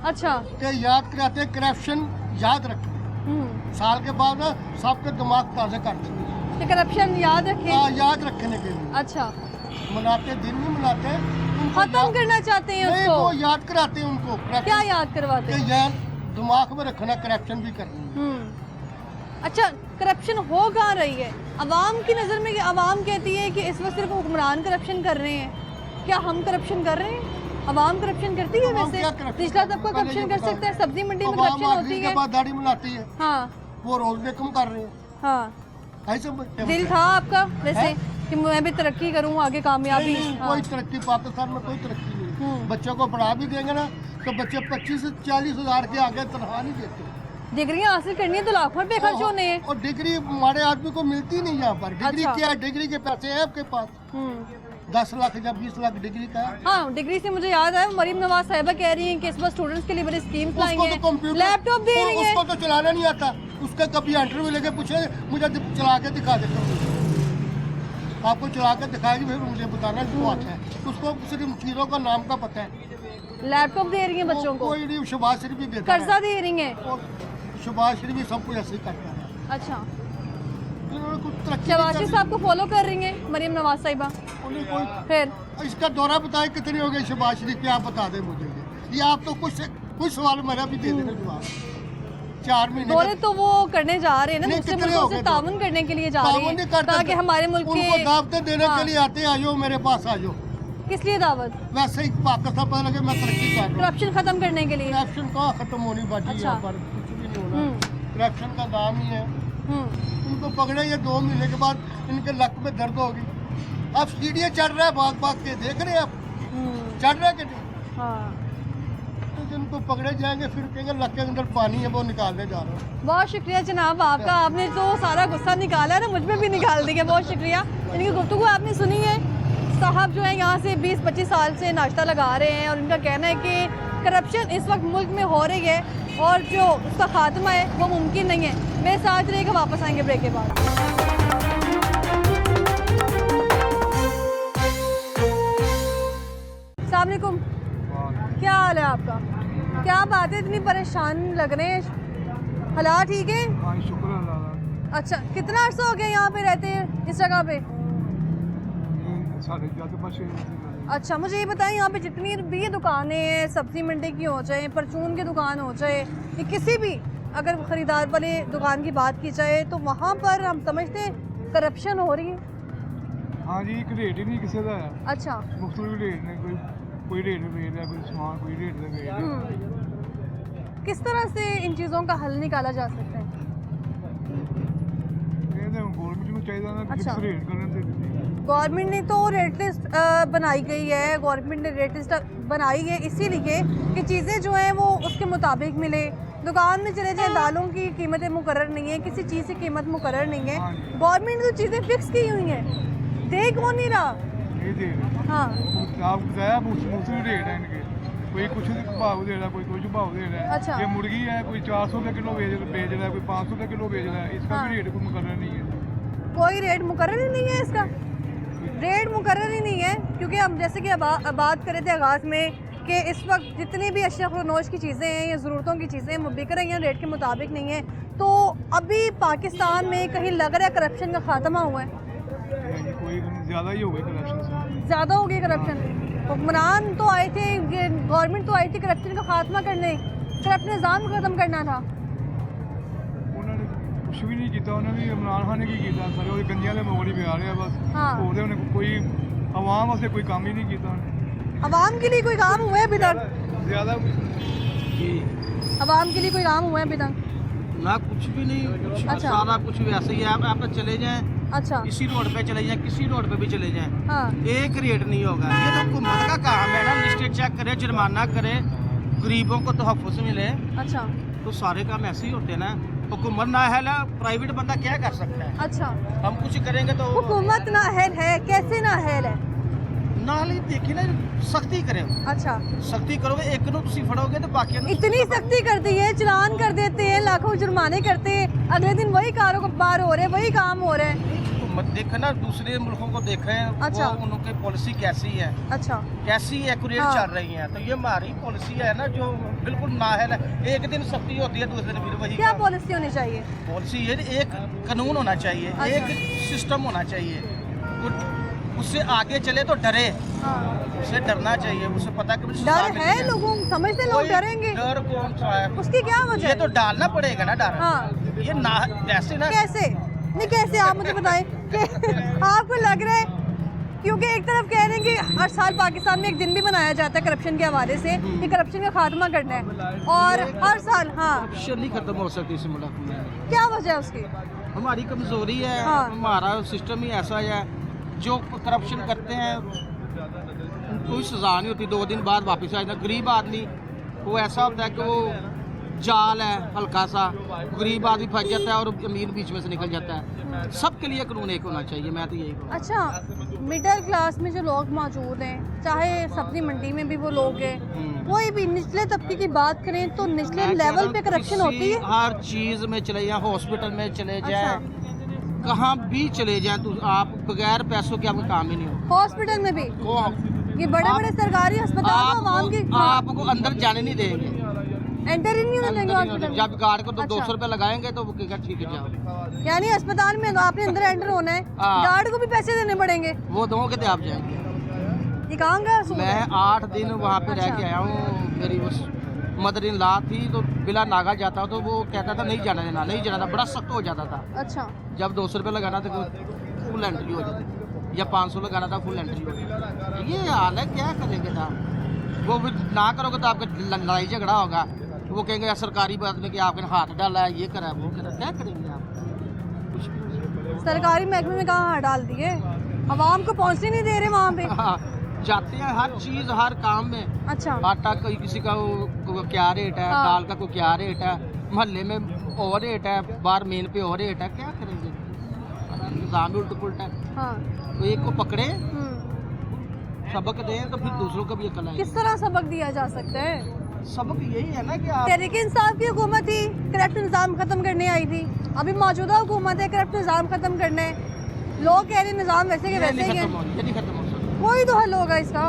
अच्छा, कि याद कराते हैं, करप्शन याद रखें, साल के बाद ना सबके दिमाग ताज़ा कर देंगे कि करप्शन याद रखें। याद रखने के लिए। अच्छा, मनाते दिन नहीं मनाते, खत्म करना चाहते हैं नहीं, उसको। वो याद कराते हैं उनको। क्या याद करवाते हैं? यार दिमाग में रखना, करप्शन भी करनी है। अच्छा, करप्शन हो कहाँ रही है अवाम की नज़र में? कि अवाम कहती है कि इस वक्त सिर्फ हुक्मरान करप्शन कर रहे हैं, क्या हम करप्शन कर रहे हैं? अवाम करप्शन करती है? वैसे पिछला तबका करप्शन कर सकता है, सब्जी मंडी में करप्शन होती है, दाढ़ी मिलाती है, हाँ, वो रोज में कम कर रहे हैं। हाँ, ऐसे दिल था आपका वैसे कि मैं भी तरक्की करूं, आगे कामयाबी? हाँ। कोई तरक्की पाकिस्तान में कोई तरक्की नहीं। बच्चों को पढ़ा भी देंगे ना तो बच्चे 25 से 40 हज़ार के आगे तनख्वाह नहीं देते। डिग्रियां हासिल करनी है तो लाखों रुपए खर्च होने हैं, और डिग्री हमारे आदमी को मिलती नहीं यहाँ पर। डिग्री अच्छा। क्या है? डिग्री के पैसे हैं आपके पास? 10 लाख या 20 लाख डिग्री का है। हाँ, डिग्री से मुझे याद है मरीम नवाज साहिबा कह रही हैं कि इस बार स्टूडेंट्स के लिए बड़ी स्कीम्स लाई हैं, लैपटॉप दे रही हैं। उसको तो चलाना नहीं आता, उसका कभी इंटरव्यू लेके पूछे, मुझे चला के दिखा देते हो। आपको चला के दिखाएगी, फिर मुझे बताना जो आता है। उसको सिर्फ चीज़ों का नाम का पता है। लैपटॉप दे रही हैं बच्चों को, कोई नहीं, शहबाज शरीफ भी देता है, कर्जा दे रही हैं। शहबाज शरीफ भी सब कुछ ऐसे ही करता है। अच्छा, इन्होंने कुछ तरक्की शहबाज नहीं शरीफ साहब को फॉलो कर रही हैं मरीम नवाज साहिबा? उन्हें कोई फिर इसका दौरा बताए कितनी हो गई शहबाज शरीफ की, आप बता दें मुझे। ये आप तो कुछ सवाल मेरा भी दे देना जवाब। 4 महीने दौरे तो वो करने जा रहे हैं ना, नहीं, दूसरे कितने मुल्कों हो से गए ताउन करने के लिए जा रहे ताउन नहीं हैं करते, ताकि हमारे मुल्क उनको के। दावतें देने हाँ। के लिए आते हैं, आयो मेरे पास आयो। किस लिए दावत? वैसे ही पाकिस्तान पता लगे मैं तरक्की कर रहा हूँ। करप्शन खत्म करने के लिए? करप्शन कहाँ खत्म होनी बाजी अच्छा। यहाँ पर कुछ भी नहीं होना। करप्शन का नाम ही है। उनको पकड़े ये 2 महीने के बाद इनके लक में दर्द होगी। अब सीढ़ियाँ चढ़ रहा है भाग भाग के, देख रहे हैं आप चढ़ रहा है कि नहीं? हाँ। तो जिनको पकड़े जाएंगे फिर कहेंगे लक के अंदर पानी है, वो निकालने जा रहे हैं। बहुत शुक्रिया जनाब आपका, आपने तो सारा गुस्सा निकाला है ना, मुझ पे भी निकाल दिया। बहुत शुक्रिया। इनकी गुफ्तगू आपने सुनी है। साहब जो है यहाँ से 20-25 साल से नाश्ता लगा रहे हैं और इनका कहना है कि करप्शन इस वक्त मुल्क में हो रही है और जो उसका खात्मा है वो मुमकिन नहीं है। मेरे साथ रहेगा, वापस आएंगे ब्रेक के बाद। अस्सलाम वालेकुम, क्या हाल है आपका? क्या बात है, इतनी परेशान लग रहे हैं? हालात ठीक है? अच्छा, कितना अर्सा हो गया यहाँ पे रहते हैं इस जगह पे? अच्छा, मुझे ये बताएं यहाँ पे जितनी भी ये दुकानें हैं, सब्जी मंडी की हो जाए, परचून की दुकान हो जाए, ये किसी भी अगर ख़रीदार वाले दुकान की बात की जाए तो वहाँ पर हम समझते हैं करप्शन हो रही है। हाँ जी, एक रेट ही नहीं किसी का। अच्छा, मुख्तलिफ रेट ने, कोई रेट में बेच रहा है, कोई सामान कोई रेट में बेच रहा है। किस तरह से इन चीज़ों का हल निकाला जा सकता है? गवर्नमेंट को चाहिए ना अच्छा। रेट करने से। गवर्नमेंट ने तो रेट लिस्ट बनाई गई है, गवर्नमेंट ने रेट लिस्ट बनाई है इसीलिए कि चीज़ें जो हैं वो उसके मुताबिक मिले। दुकान में चले जाएं, दालों की कीमतें मुकर्रर नहीं है, किसी चीज़ की कीमत मुकर्रर नहीं है। गवर्नमेंट ने तो चीज़ें फिक्स की हुई हैं, दे कौन नहीं रहा? ये दे हाँ, आप बताया मुख्तलिफ रेट है इनके। कोई कुछ भाव दे रहा है, कोई कुछ भाव दे रहा है। अच्छा। ये मुर्गी है कोई 400 रुपये किलो बेच रहा है, कोई 500 रुपये किलो बेच रहा है। इसका हाँ। भी रेट कोई मुकर्रर नहीं है। कोई रेट मुकर्रर ही नहीं है इसका, रेट मुकर्रर ही नहीं है। क्योंकि हम जैसे कि बात कर रहे थे आगाज़ में कि इस वक्त जितनी भी अशिया ख़ुनोश की चीज़ें हैं या ज़रूरतों की चीज़ें हैं वो बिक रही हैं, रेट के मुताबिक नहीं है। तो अभी पाकिस्तान में कहीं लग रहा है करप्शन का खात्मा हुआ है? कोई ज़्यादा ही हो गई करप्शन से। ज़्यादा हो गई करप्शन। हुक्मरान तो आए थे, गवर्नमेंट तो आई थी करप्शन का खात्मा करने, करप्शन निज़ाम ख़त्म करना था। उन्होंने कुछ भी नहीं किया, उन्होंने भी इमरान खान ने की किया, सारे वो गंजियां दे मोगली पे आ रहे हैं बस। हाँ। और उन्हें कोई आवाम वास्ते कोई काम ही नहीं किया। अवाम के लिए कोई काम हुआ है अभी तक? ज़्यादा अवाम के लिए कोई काम हुआ है अभी तक? ना कुछ भी नहीं, कुछ अच्छा। सारा कुछ वैसे ही है। आप चले जाएं, अच्छा। इसी रोड पे चले जाएं, किसी रोड पे भी चले जाएं, हाँ। एक रेट नहीं होगा। ये तो हुकूमत का काम है ना, लिस्टेड चेक करे, जुर्माना करे, गरीबों को तहफ़्फ़ुज़ मिले। अच्छा। तो सारे काम ऐसे ही होते हैं ना। हुकूमत ना है, प्राइवेट बंदा क्या कर सकता है? अच्छा। हम कुछ करेंगे तो हुकूमत नाअहल है, कैसे नाअहल है? नाल ही देखिए ना, सख्ती करें। अच्छा। सख्ती करोगे, एक नो तुसी फड़ोगे तो बाकी इतनी सख्ती कर दी है, चलान कर देते हैं, लाखों जुर्माने करते हैं, अगले दिन वही कारोबार हो रहे हैं, वही काम हो रहे हैं। मत देखें ना, दूसरे मुल्कों को देखें। अच्छा। वो उनकी पॉलिसी कैसी है, अच्छा। कैसी एक्यूरेट हाँ। चल रही है। तो ये हमारी पॉलिसी है ना जो बिल्कुल नाअहल है। एक दिन सख्ती होती है, दूसरे दिन फिर वही क्या पॉलिसी होनी चाहिए? पॉलिसी ये एक कानून होना चाहिए, अच्छा। एक सिस्टम होना चाहिए। उससे आगे चले तो डरे, हाँ। उससे डरना चाहिए, उसे पता है कि डर है लोगों, समझते लोग डरेंगे। डर कौन सा है? उसकी क्या वजह ये है? तो डालना पड़ेगा ना डर। हाँ। ये ना वैसे ना कैसे नहीं, कैसे आप मुझे बताएं कि आपको लग रहा है? क्योंकि एक तरफ कह रहे हैं कि हर साल पाकिस्तान में एक दिन भी मनाया जाता है करप्शन के हवाले से कि करप्शन का खात्मा करना है, और हर साल हाँ करप्शन नहीं खत्म हो सकती इस मुल्क में। क्या वजह है उसकी? हमारी कमजोरी है। हाँ। हमारा सिस्टम ही ऐसा है, जो करप्शन करते हैं कोई सजा नहीं होती, 2 दिन बाद वापस आ जाता। गरीब आदमी वो ऐसा होता है कि वो जाल है हल्का सा, गरीब आदमी फंस जाता है और अमीर बीच में से निकल जाता है। सबके लिए कानून एक होना चाहिए, मैं तो यही कहूँ। अच्छा, मिडिल क्लास में जो लोग मौजूद हैं, चाहे सब्जी मंडी में भी वो लोग हैं, कोई भी निचले तबके की बात करें तो निचले लेवल पे करप्शन होती है। हर चीज में चले जाए, हॉस्पिटल में चले जाए, अच्छा। कहाँ भी चले जाए, तो आप बगैर पैसों के आपका काम ही नहीं हो। हॉस्पिटल में भी ये बड़े बड़े सरकारी अस्पताल आवाम की आपको अंदर जाने नहीं देंगे, एंटर ही नहीं होने देंगे हॉस्पिटल में। जब गार्ड को तो अच्छा। 200 रुपये लगाएंगे तो वो कहेगा ठीक है जाओ। यानी अस्पताल में आपने अंदर एंटर होना है, हाँ। गार्ड को भी पैसे देने पड़ेंगे। वो दोगे तो आप जाएंगे। ये कहाँ का असूल मैं है? 8 दिन वहाँ पे रह अच्छा। के आया हूँ। मेरी उस मदर इन लॉ थी, तो बिला नागा जाता तो वो कहता था नहीं जाना देना, नहीं जाना था, बड़ा सख्त हो जाता था। अच्छा। जब 200 रुपये लगाना था फुल एंट्री हो जाती, या 500 लगाना था फुल एंट्री हो जाती। ये हाल है, क्या करेंगे था? वो भी ना करोगे तो आपका लड़ाई झगड़ा होगा। वो कहेंगे यार सरकारी बात में कि आपने हाथ डाला है, ये करा वो करा, क्या करेंगे आप? सरकारी महकमे में कहाँ हाथ डाल दिए, आवाम को पहुँचने नहीं दे रहे वहाँ पे। हाँ, जाते हैं हर चीज़ हर काम में। अच्छा। आटा कोई किसी का वो क्या रेट है, हाँ। दाल का कोई क्या रेट है, मोहल्ले में और रेट है, बाहर मेन पे और रेट है, क्या करेंगे? निज़ाम भी उल्ट पुल्ट है। हाँ। तो एक को पकड़े, सबक दें, तो फिर दूसरों को भी अकल आएगी। किस तरह सबक दिया जा सकता है? सबक यही है ना कि आप तहरीक इंसाफ की हुकूमत थी, करप्ट निज़ाम खत्म करने आई थी। अभी मौजूदा हुकूमत है, करप्ट निज़ाम खत्म करना है। लोग कह रहे हैं निज़ाम वैसे के वैसे ही है, ये नहीं खत्म हो सकता, कोई तो हल होगा इसका।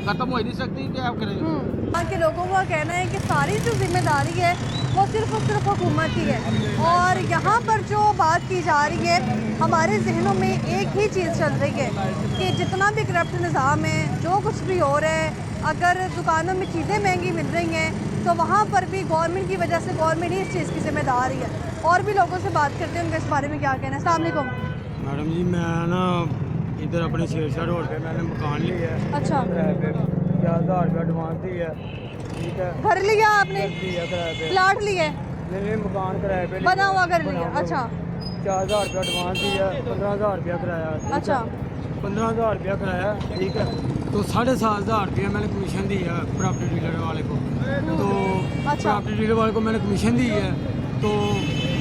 खत्म हो ही नहीं सकती, क्या आप करेंगे? यहाँ के लोगों का कहना है कि सारी जो जिम्मेदारी है वो सिर्फ और सिर्फ हुकूमत की है, और यहाँ पर जो बात की जा रही है हमारे जहनों में एक ही चीज़ चल रही है कि जितना भी करप्ट निज़ाम है, जो कुछ भी हो रहा है, अगर दुकानों में चीज़ें महंगी मिल रही हैं तो वहाँ पर भी गवर्नमेंट की वजह से गवर्नमेंट ही इस चीज़ की जिम्मेदार है। और भी लोगों से बात करते हैं, उनके इस बारे में क्या कहना है। अस्सलाम वालेकुम मैडम जी, मैं ना इधर अपने शेरशाह रोड पे मैंने मकान लिया है। अच्छा। 4000 रुपया एडवांस दी है, ठीक है। घर लिया आपने? लिया किराए पे। प्लाट लिए? नहीं, मकान किराए पे बना हुआ घर लिया। अच्छा। 4000 रुपया एडवांस दिया, 15000 रुपया किराया। अच्छा। 15000 रुपया किराया, ठीक है। तो 7500 रुपया मैंने कमीशन दी है प्रॉपर्टी डीलर वाले को। तो प्रॉपर्टी डीलर वाले को मैंने कमीशन दी है, तो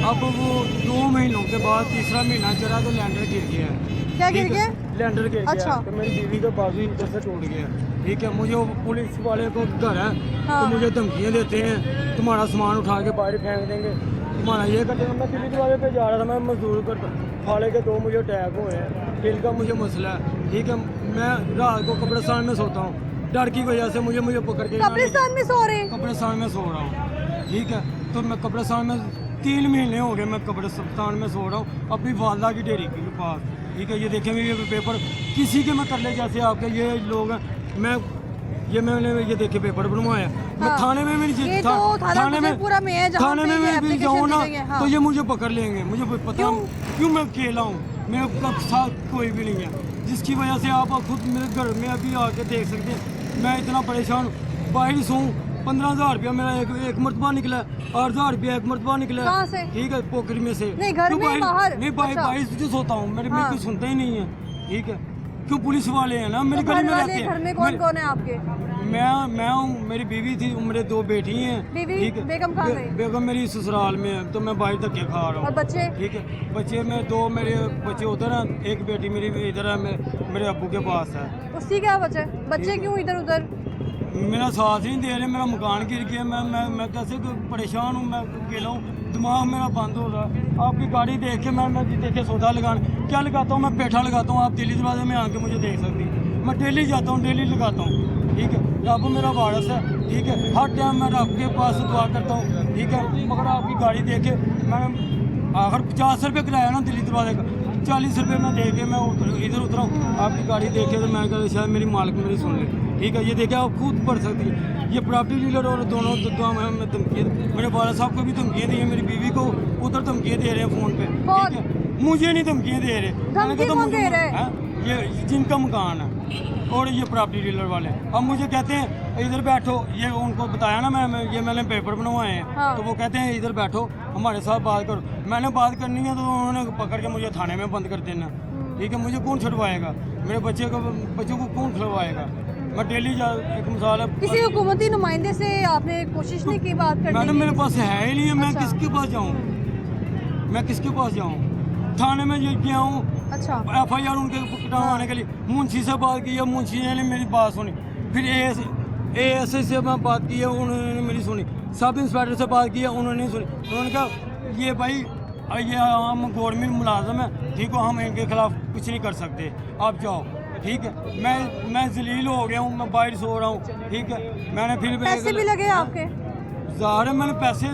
अब वो 2 महीनों के बाद तीसरा महीना चला तो लैंडर गिर गया है। क्या गिर गया? लैंडर गिर अच्छा। गया, तो मेरी बीवी का बाजू इधर से टूट गया, ठीक है। मुझे वो पुलिस वाले को घर है हाँ। तो मुझे धमकियाँ देते हैं, तुम्हारा सामान उठा के बाहर फेंक देंगे, तुम्हारा ये कर देंगे। मैं दिल्ली दरवाजे पे जा रहा था, मैं मजदूर कर फाले के 2 मुझे अटैक हुए हैं, दिल का मुझे मसला है, ठीक है। मैं रात को कब्रिस्तान में सोता हूँ, डर की वजह से मुझे पकड़ के कब्रिस्तान में सो रहे हैं? कब्रिस्तान में सो रहा हूँ, ठीक है। तो मैं कब्रिस्तान में 3 महीने हो गए मैं कब्रिस्तान में सो रहा हूँ, अपनी वालदा की डेरी के पास, ठीक है। ये देखें ये पेपर किसी के मैं कर ले, जैसे आपके ये लोग हैं, मैंने ये देखे पेपर बनवाया। मैं थाने में भी नहीं, थाने में पूरा में है, थाने में मैं भी जाऊँ ना हाँ। तो ये मुझे पकड़ लेंगे। मुझे पता क्यों मैं अकेला हूँ, मेरे साथ कोई भी नहीं है, जिसकी वजह से आप खुद मेरे घर में अभी आके देख सकते हैं। मैं इतना परेशान हूँ, बारिश हूँ, 15,000 रुपया मेरा एक मरतबा निकला, 8,000 रुपया एक मरतबा निकला, कहाँ से? ठीक है, पोखरी में से। नहीं, घर में बाहर? नहीं, बारिश जो सोता हूँ, मेरे हाँ। कोई सुनता ही नहीं है, ठीक है। क्यों पुलिस वाले हैं ना मेरी गली में रहते हैं। घर में कौन कौन है आपके? मैं हूँ, मेरी बीवी थी, मेरे 2 बेटी हैं, ठीक है। बेगम कहाँ गई? बेगम मेरी ससुराल में है, तो मैं बाहर धक्के खा रहा हूँ। और बच्चे? ठीक है, बच्चे में 2 मेरे बच्चे उधर हैं, एक बेटी मेरी इधर है, मेरे अब्बू के पास है। उसकी क्या वजह? बच्चे क्यों इधर उधर? मेरा साथ ही नहीं दे रहे, मेरा मकान गिर गया, मैं कैसे परेशान हूँ, मैं अकेला हूँ, दिमाग मेरा बंद हो रहा है। आपकी गाड़ी देख के मैं देखे सौदा लगाने क्या लगाता हूँ, मैं पेठा लगाता हूँ, आप दिल्ली दरवाजे में आके मुझे देख सकती हैं। मैं डेली जाता हूँ, डेली लगाता हूँ, ठीक है। रब मेरा वारस है, ठीक है, हर टाइम मैं रब के पास दुआ करता हूँ, ठीक है। मगर आपकी गाड़ी देख के मैंने आखिर 50 रुपये किराया ना दिल्ली दरवाजे का, 40 रुपये मैं दे के मैं इधर उतरा हूँ। आपकी गाड़ी देखे तो मैंने कहा शायद मेरी मालिक मेरी सुन ले, ठीक है। ये देखे आप खुद पढ़ सकती है। ये प्रॉपर्टी डीलर और दोनों धमकियाँ, मेरे वाला साहब को भी धमकियाँ दी हैं, मेरी बीवी को उधर धमकियाँ दे रहे हैं फ़ोन पे, ठीक है। मुझे नहीं धमकियाँ दे रहे, ये जिनका मकान है और ये प्रॉपर्टी डीलर वाले। अब मुझे कहते हैं इधर बैठो, ये उनको बताया ना मैंने पेपर बनवाए हैं, हाँ। तो वो कहते हैं इधर बैठो हमारे साथ बात करो। मैंने बात करनी है तो उन्होंने पकड़ के मुझे थाने में बंद कर देना, ठीक है। मुझे कौन छुड़वाएगा, मेरे बच्चों को कौन छुड़वाएगा? मैं डेली एक मिसाल है, किसी हुकूमती नुमाइंदे से आपने कोशिश नहीं की बात करने की? मैडम मेरे पास है ही नहीं है, मैं अच्छा। किसके पास जाऊँ, मैं किसके पास जाऊँ? थाने में ये गया हूँ, अच्छा, FIR उनके कटवाने के लिए मुंशी से बात की है, मुंशी ने मेरी बात सुनी, फिर ASI से मैं बात की है, उन्होंने मेरी सुनी, सब इंस्पेक्टर से बात की है, उन्होंने नहीं सुनी। उन्होंने कहा ये भाई ये हम गवर्नमेंट मुलाजम है, ठीक हो, हम इनके खिलाफ कुछ नहीं कर सकते, आप जाओ, ठीक है। मैं जलील हो गया हूँ, मैं बाहर सो रहा हूँ, ठीक है। मैंने फिर पैसे भी लगे आपके? ज़ाहिर है मैंने पैसे,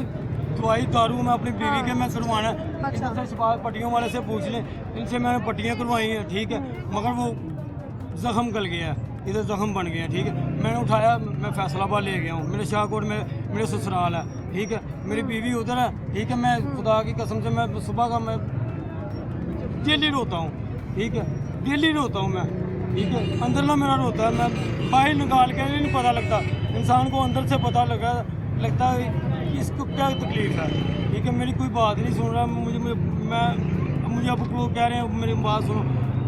दवाई दारू मैं अपनी बीवी के मैं करवाना है, अच्छा। इनसे पट्टियों वाले से पूछ लें, इनसे मैंने पट्टियाँ करवाई हैं, ठीक है। मगर वो ज़ख्म गल गया है, इधर ज़ख्म बन गया है, ठीक है। मैंने उठाया, मैं फैसलाबाद ले गया हूँ, मेरे शाहकोट में मेरे ससुराल है, ठीक है। मेरी बीवी उधर है, ठीक है। मैं खुदा की कसम से मैं सुबह का मैं डेली रोता हूँ, ठीक है, डेली रोता हूँ मैं, ठीक है। अंदर ना मेरा रोता है, मैं बाहर निकाल के नहीं पता लगता, इंसान को अंदर से पता लगता है कि इसको क्या तकलीफ है, ठीक है। मेरी कोई बात नहीं सुन रहा, मुझे अब वो कह रहे हैं मेरी बात सुनो,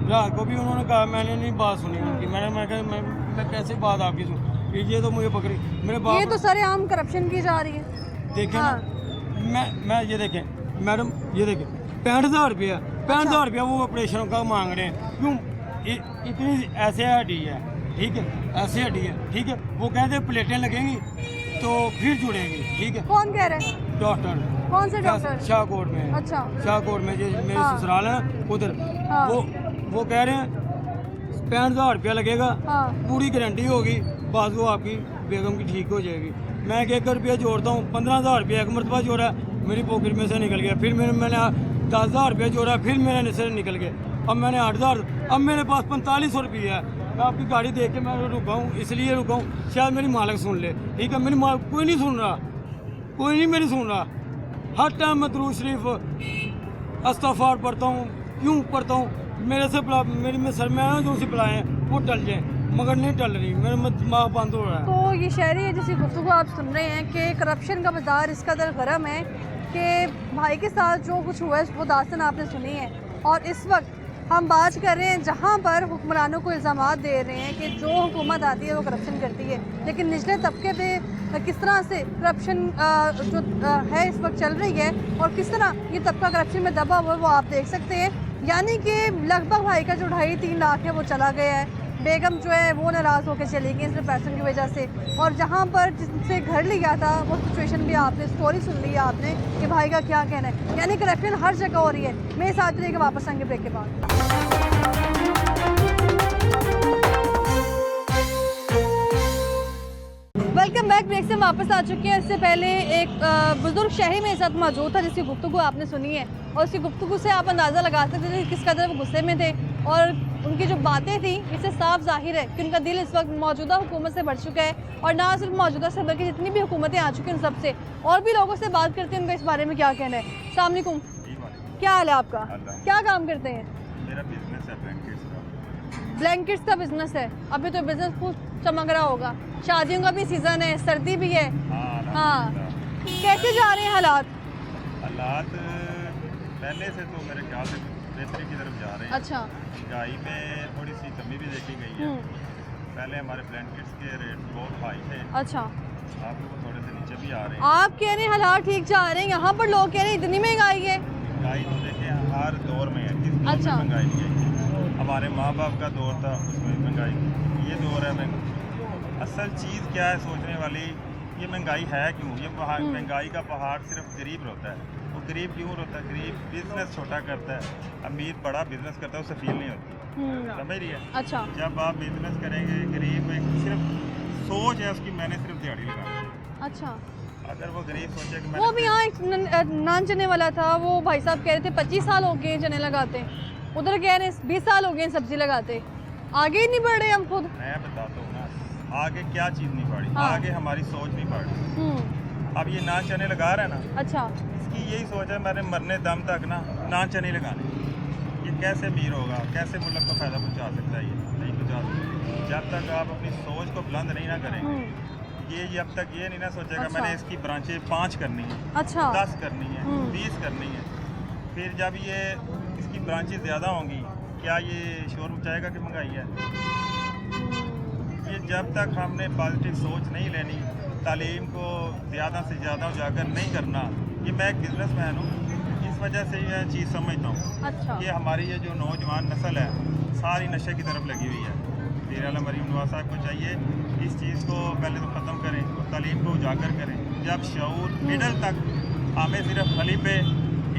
रात को भी उन्होंने कहा, मैंने नहीं बात सुनी उनकी, मैं कैसे बात आपकी सुन, ये तो मुझे पकड़ी मेरे बाप। ये तो सरेआम करप्शन की जा रही है। देखें हाँ। ना, मैं ये देखें मैडम, ये देखें 65,000 रुपया, 65,000 रुपया वो ऑपरेशन का मांग रहे हैं। क्यों? इतनी ऐसे हड्डी है, ठीक है, ऐसे हड्डी है, ठीक है। वो कहते हैं प्लेटें लगेंगी तो फिर जुड़ेगी, ठीक है। कौन कह रहे हैं? डॉक्टर। कौन से डॉक्टर? शाहकोट में। अच्छा, शाहकोट में जो मेरे हाँ। ससुराल है ना उधर, हाँ। वो कह रहे हैं 65,000 रुपया लगेगा, हाँ। पूरी गारंटी होगी, बाजू आपकी बेगम की ठीक हो जाएगी। मैं 1 रुपया जोड़ता हूँ, 15,000 रुपया एक मरतबा जोड़ा, मेरी पॉकेट में से निकल गया। फिर मैंने 10,000 रुपया जोड़ा, फिर मेरे से निकल गया। अब मैंने 8,000, अब मेरे पास 4500 रुपये है। मैं आपकी गाड़ी देख के मैं रुका हूँ, इसलिए रुका हूँ शायद मेरी मालिक सुन ले, ठीक है। मेरी मालिक कोई नहीं सुन रहा, कोई नहीं मेरी सुन रहा। हर टाइम मैं दुरूद शरीफ अस्तगफार पढ़ता हूँ, क्यों पढ़ता हूँ? मेरे से मेरी में सर में आया जो सी पलाए हैं वो टल जाए, मगर नहीं टल रही, मेरा दिमाग बंद हो रहा है। तो ये शहरी है जिसकी गुफ्तगू आप सुन रहे हैं कि करप्शन का बाजार इस कदर गर्म है कि भाई के साथ जो कुछ हुआ है वो दास्तान आपने सुनी है। और इस वक्त हम बात कर रहे हैं जहाँ पर हुक्मरानों को इल्ज़ामात दे रहे हैं कि जो हुकूमत आती है वो करप्शन करती है, लेकिन निचले तबके पे किस तरह से करप्शन जो है इस वक्त चल रही है और किस तरह ये तबका करप्शन में दबा हुआ है वो आप देख सकते हैं। यानी कि लगभग भाई का जो 2.5-3 लाख है वो चला गया है, बेगम जो है वो नाराज़ होकर चली गई सिर्फ पैसों की वजह से, और जहाँ पर जिससे घर लिया था वो सिचुएशन भी आपने स्टोरी सुन ली है आपने कि भाई का क्या कहना है। यानी करप्शन हर जगह हो रही है। मेरे साथ रहिएगा, वापस आएंगे ब्रेक के बाद। Welcome back. ब्रेक से वापस आ चुके हैं। इससे पहले एक बुजुर्ग शहरी मेरे साथ मौजूद था जिसकी गुफ्तगू आपने सुनी है, और उसकी गुफ्तगू से आप अंदाज़ा लगा सकते थे किस कदर वो गुस्से में थे, और उनकी जो बातें थी इससे साफ जाहिर है कि उनका दिल इस वक्त मौजूदा हुकूमत से बढ़ चुका है, और ना सिर्फ मौजूदा से बल्कि जितनी भी हुकूमतें आ चुकी हैं उन सबसे। और भी लोगों से बात करते हैं उनका इस बारे में क्या कहना है। अस्सलाम वालेकुम, क्या हाल है आपका? क्या काम करते हैं? मेरा बिजनेस है ब्लैंकेट्स का। ब्लैंकेट्स का बिजनेस है। अभी तो बिजनेस खूब चमक रहा होगा, शादियों का भी सीज़न है, सर्दी भी है। हाँ, कैसे जा रहे हैं हालात? हालात पहले से तो मेरे ख्याल से बेहतरी की तरफ जा रहे हैं। अच्छा, महंगाई में थोड़ी सी कमी भी देखी गई है। पहले हमारे ब्लैंकेट्स के रेट बहुत हाई थे। अच्छा, आप लोग थोड़े से नीचे भी आ रहे हैं। आप कह रहे हैं हालात ठीक जा रहे हैं, यहाँ पर लोग कह रहे हैं इतनी महंगाई है। महंगाई तो देखें हर दौर में है, किस दौर अच्छा। में महंगाई नहीं है। हमारे माँ बाप का दौर था उसमें महंगाई, ये दौर है महंगाई। असल चीज़ क्या है सोचने वाली, ये महंगाई है क्यों? ये महंगाई का पहाड़ सिर्फ गरीब रोता है। वो गरीब क्यों रोता है? गरीब बिजनेस छोटा करता है, अमीर बड़ा बिजनेस करता है, उससे फील नहीं होती। समझ रही है? अच्छा, जब आप बिजनेस करेंगे, गरीब एक सिर्फ सोच है उसकी, मैंने सिर्फ दिहाड़ी लगानी। अच्छा, अगर वो गरीब सोचे कि वो भी यहाँ एक नान चने वाला था, वो भाई साहब कह रहे थे 25 साल हो गए चने लगाते, उधर कह रहे हैं 20 साल हो गए सब्जी लगाते, आगे ही नहीं बढ़ रहे हम खुद। मैं बताता हूँ ना, आगे क्या चीज़ नहीं बढ़ी। हाँ। आगे हमारी सोच नहीं बढ़ी। अब ये नान चने लगा रहा है ना, अच्छा, इसकी यही सोच है मैंने मरने दम तक ना नान चने लगाने। ये कैसे अमीर होगा, कैसे मुल्क को फ़ायदा पहुँचा सकता है? ये नहीं पहुँचा सकता जब तक आप अपनी सोच को बुलंद नहीं ना करेंगे। ये जब तक ये नहीं ना सोचेगा अच्छा। मैंने इसकी ब्रांचें 5 करनी है, अच्छा, 10 करनी है, 20 करनी है, फिर जब ये इसकी ब्रांचें ज़्यादा होंगी, क्या ये शोर मचाएगा कि महंगाई है? ये जब तक हमने पॉजिटिव सोच नहीं लेनी, तालीम को ज़्यादा से ज़्यादा उजागर नहीं करना। ये मैं एक बिजनेसमैन हूँ, इस वजह से ये चीज़ समझता हूँ। अच्छा, कि हमारी ये जो नौजवान नस्ल है सारी नशे की तरफ लगी हुई है। मीर आलम मरीम नवाज साहब को चाहिए इस चीज़ को पहले तो ख़त्म करें, तालीम को उजागर करें। जब शऊर मिडल तक हमें सिर्फ अली पे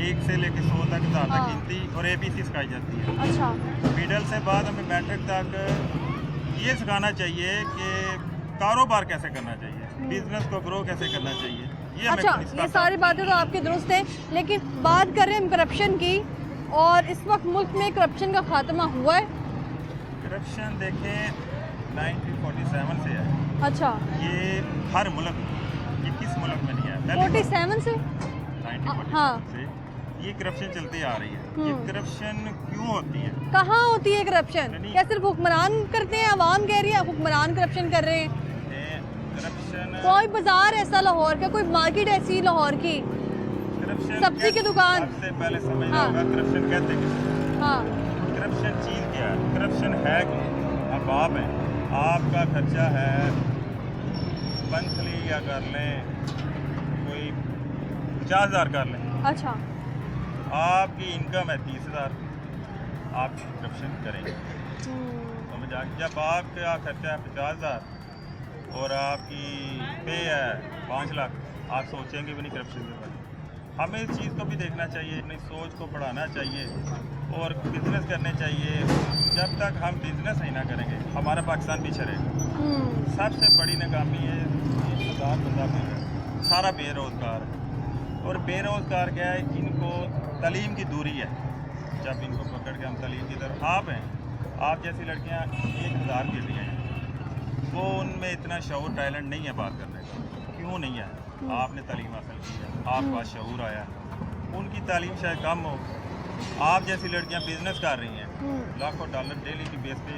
1 से लेकर 100 तक ज़्यादा गिनती और ABC सिखाई जाती है। अच्छा, मिडल से बाद हमें मैट्रिक तक ये सिखाना चाहिए कि कारोबार कैसे करना चाहिए, बिजनेस को ग्रो कैसे करना चाहिए। ये अच्छा, ये सारी बातें तो आपकी दुरुस्त हैं, लेकिन बात कर रहे हैं हम करप्शन की, और इस वक्त मुल्क में करप्शन का खात्मा हुआ है? करप्शन देखें 1947 से है। अच्छा, ये हर मुल्क, ये किस मुल्क में नहीं है? 47 से? 1947 हाँ। से ये करप्शन चलती आ रही है। ये करप्शन क्यों होती है? कहाँ होती है करप्शन? क्या सिर्फ हुक्मरान करते हैं? आवाम कह रही है हुक्मरान करप्शन कर रहे हैं? करप्शन, कोई बाजार ऐसा लाहौर का, कोई मार्केट ऐसी लाहौर की, करप्शन सब्जी की दुकान? सबसे पहले समझना होगा करप्शन कहते हैं। हाँ, करप्शन चीज़ क्या है? करप्शन है कि अब आप हैं, आपका खर्चा है मंथली या कर लें कोई 50,000 कर लें, अच्छा, आपकी इनकम है 30,000, आप करप्शन करेंगे। समझ आ? जब आपका खर्चा है 50,000 और आपकी पे है 5 लाख, आप सोचेंगे भी नहीं करप्शन के बारे में। हमें इस चीज़ को भी देखना चाहिए, अपनी सोच को बढ़ाना चाहिए और बिजनेस करने चाहिए। जब तक हम बिजनेस नहीं ना करेंगे हमारा पाकिस्तान पीछे रहेगा। सबसे बड़ी नाकामी है 1,000 बंदा बेरोजगार, सारा बेरोज़गार है। और बेरोज़गार क्या है? इनको तालीम की दूरी है। जब इनको पकड़ के हम तालीम की तरफ, आप हैं, आप जैसी लड़कियां 1,000 गिर रही हैं, वो उनमें इतना शऊर टैलेंट नहीं है बात करने का। क्यों नहीं है? आपने तालीम हासिल की है, आपके पास शऊर आया, उनकी तालीम शायद कम हो। आप जैसी लड़कियां बिजनेस कर रही हैं, लाखों डॉलर डेली की बेस पे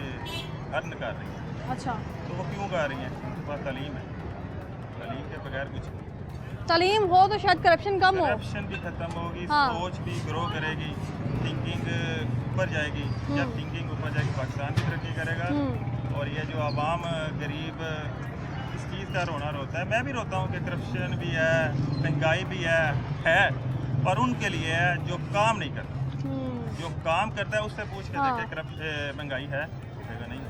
अर्न कर रही हैं। अच्छा, तो वो क्यों कर रही हैं? उनके पास तालीम है, तालीम के बगैर कुछ तालीम हो तो शायद करप्शन कम हो। करप्शन भी खत्म होगी, हाँ। सोच भी ग्रो करेगी, थिंकिंग ऊपर जाएगी। जब थिंकिंग ऊपर जाएगी पाकिस्तान भी तरक्की करेगा। और ये जो आवाम गरीब इस चीज़ का रोना रोता है, मैं भी रोता हूँ कि करप्शन भी है, महंगाई भी है, पर उनके लिए है जो काम नहीं करता। जो काम करता है उससे पूछ के देखे महंगाई है, कहेगा नहीं।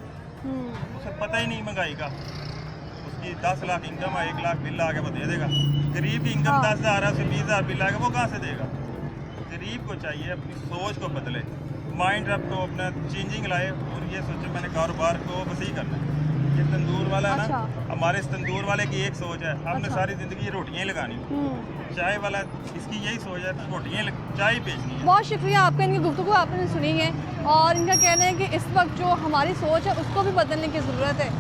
उसे पता ही नहीं महंगाई का। उसकी 10 लाख इनकम है, 1 लाख बिल आके वो दे देगा। गरीब की इनकम 10,000 है, उसे 20,000 बिल आएगा, वो कहाँ से देगा? गरीब को चाहिए अपनी सोच को बदले, माइंड को अपना चेंजिंग लाए और ये सोचे मैंने कारोबार को वसी करना है। ये तंदूर वाला है ना, हमारे इस तंदूर वाले की एक सोच है, हमने सारी ज़िंदगी रोटियाँ ही लगानी। चाय वाला इसकी यही सोच है, रोटियाँ चाय ही बेचनी है। बहुत शुक्रिया आपका, इनकी गुफ्तगू आपने सुनी है और इनका कहना है कि इस वक्त जो हमारी सोच है उसको भी बदलने की ज़रूरत है।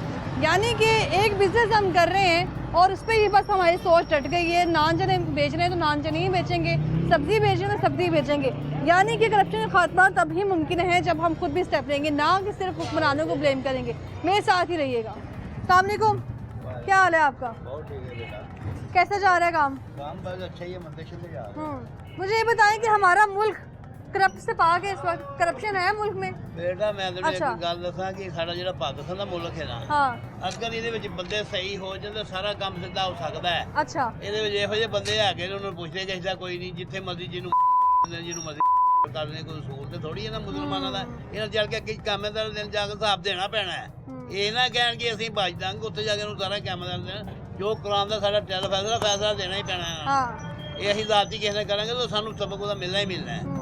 यानी कि एक बिज़नेस हम कर रहे हैं और उस पर ही बस हमारी सोच डट गई है। नान जने बेच रहे हैं तो नान जने ही बेचेंगे, सब्ज़ी बेच रहे हैं तो सब्ज़ी बेचेंगे। यानी कि करप्शन का खात्मा तभी मुमकिन है जब हम खुद भी स्टेप लेंगे, ना कि सिर्फ हुक्मरानों को ब्लेम करेंगे। मेरे साथ ही रहिएगा। अस्सलाम वालेकुम, क्या हाल है आपका? कैसा जा रहा है काम? बस अच्छा ही है, मंदिर चले जा रहे हैं। मुझे ये बताएं कि हमारा मुल्क करप्ट से पाक है, इस वक्त करप्शन है मुल्क में? बेटा मैं तो एक गल दसा कि साडा जिहड़ा पाकिस्तान दा मुल्क है ना, अगर ਇਹਦੇ ਵਿੱਚ ਬੰਦੇ ਸਹੀ ਹੋ ਜਾਂਦੇ ਸਾਰਾ ਕੰਮ ਸਿੱਧਾ ਹੋ ਸਕਦਾ ਹੈ। ਅੱਛਾ, ਇਹਦੇ ਵਿੱਚ ਇਹੋ ਜਿਹੇ ਬੰਦੇ ਹੈਗੇ ਨੇ, ਉਹਨਾਂ ਨੂੰ ਪੁੱਛਦੇ ਕਿਸੇ ਦਾ ਕੋਈ ਨਹੀਂ, ਜਿੱਥੇ ਮਰਜ਼ੀ ਜਿਹਨੂੰ ਮਰਜ਼ੀ ਕਰਨੇ ਕੋਈ ਅਸੂਲ ਤੇ ਥੋੜੀ ਹੈ ਨਾ ਮੁਸਲਮਾਨਾਂ ਦਾ। ਇਹਨਾਂ ਚੱਲ ਕੇ ਅੱਗੇ ਕਾਮੇਦਾਰ ਦਿਨ ਜਾ ਕੇ ਹਿਸਾਬ ਦੇਣਾ ਪੈਣਾ ਹੈ। ਇਹ ਨਾ ਕਹਿਣ ਕਿ ਅਸੀਂ ਬਚ ਦਾਂਗੇ, ਉੱਥੇ ਜਾ ਕੇ ਉਹਨੂੰ ਸਾਰਾ ਕਾਮੇਦਾਰ ਦੇਣਾ, ਜੋ ਕੁਰਾਨ ਦਾ ਸਾਡਾ ਟੈਲ ਫੈਸਲਾ ਦੇਣਾ ਹੀ ਪੈਣਾ ਹੈ। ਇਹ ਅਸੀਂ ਜ਼ਾਤੀ ਕਿਸੇ ਨੇ ਕਰਾਂਗੇ ਤਾਂ ਸਾਨੂੰ ਸਬਕ ਉਹਦਾ ਮਿਲਣਾ ਹੀ ਮਿਲਣਾ ਹੈ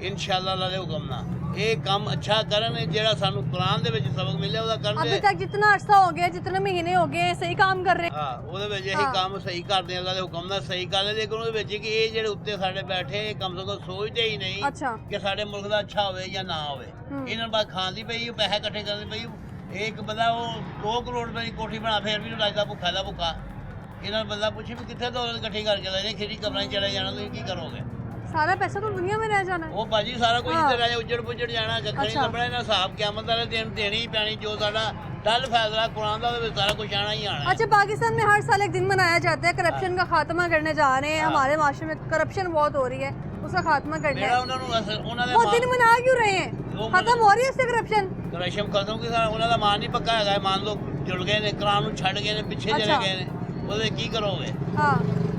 इंशाअल्लाह अल्लाह दे हुक्म नाल। ये काम अच्छा करन जेड़ा सानू कुरान दे विच सबक मिले ओदा करन। अभी तक जितना अरसा हो गया, जितने महीने हो गए सही काम कर रहे हैं। हां ओदे विच यही काम सही करदे अल्लाह दे हुक्म नाल सही कर ले, लेकिन ओदे विच कि ये जेड़े उत्ते साडे बैठे कम से कम सोचदे ही नहीं कि साडे मुल्क दा अच्छा होवे या ना होवे। इन्हां बात खांदी पई पैसे इकट्ठे करदे पई। एक बंदा वो 2 करोड़ रुपए की कोठी बना फिर भी राजदा भुखा दा भुखा। इन्हां बंदा पूछे भी किथे दौलत इकट्ठी करके ले खिरी कमरा चले जाना, तुसीं की करोगे? सारा पैसा तो दुनिया में रह जाना है। वो बाजी सारा कुछ इधर आया उजड़ पुजड़ जाना, कखड़ी लभना इन्हां साहब क़यामत वाले दिन देनी ही पैनी। जो साडा टल फैसला कुरान दा ओदे सारा कुछ आना ही आना। अच्छा, पाकिस्तान में हर साल एक दिन मनाया जाता है, करप्शन का खात्मा करने जा रहे हैं। हमारे माशरे में करप्शन बहुत हो रही है, उसका खात्मा करना है। वो दिन मना क्यों रहे हैं? खत्म हो रही है इससे करप्शन? करप्शन खत्म की उन्हां दा मान नहीं पक्का है। मान लो जुड़ गए ने, कुरान नूं छड़ गए ने, पीछे चले गए ने, ओदे की करोगे?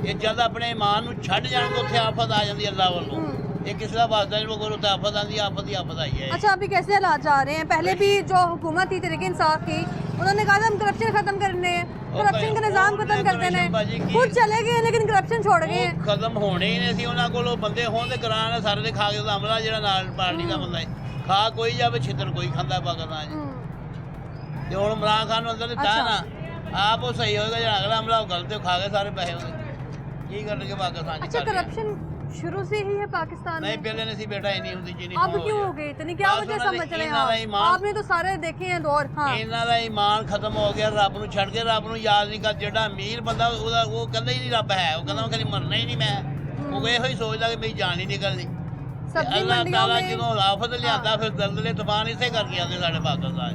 ये जद अपने ईमान नूं छड़ जाण तो उत्थे आफत आ जांदी अल्लाह वालों। ये किस दा वास्ता नहीं, वो तो आफत आंदी, आफत ही आफत आई है। अच्छा, अभी कैसे हालात जा रहे हैं? पहले भी जो हुकूमत थी तहरीक इंसाफ की, उन्होंने कहा था हम करप्शन खत्म करने हैं, करप्शन का निजाम खत्म कर देना है। खुद चले गए लेकिन करप्शन छोड़ गए हैं। खत्म होने ही नहीं सी। उन्हां कोलों बंदे होण ते करान सारे दे खा के ओदा हमला जेड़ा नाल पार्टी दा बंदा है खा कोई जावे, छितर कोई खांदा पाकिस्तान च। ते हुण इमरान खान नूं अंदर दित्ता ना, आप वो सही होएगा, जेड़ा अगला हमला गलत खा गए सारे पैसे ओदे की करनगे पाकिस्तान च। अच्छा, करप्शन शुरू से ही है पाकिस्तान में? नहीं, पहले नहीं सी बेटा, इन्नी हुंदी जिन्नी अब क्यों हो गई इतनी? क्या वजह समझ रहे हैं आपने तो सारे देखे हैं दौर। हाँ, इन्हां दा ईमान खत्म हो गया, रब नूं छड़ के रब नूं याद नहीं कर। जेड़ा अमीर बंदा ओदा वो कहंदा ही नहीं रब है, वो कहंदा खाली मरना ही नहीं मैं। वो इहो ही सोचदा कि मेरी जान ही निकलनी। अल्लाह ताला जदों आफत लियांदा फिर दलदले तूफान इसे करके आंदे साडे पाकिस्तान।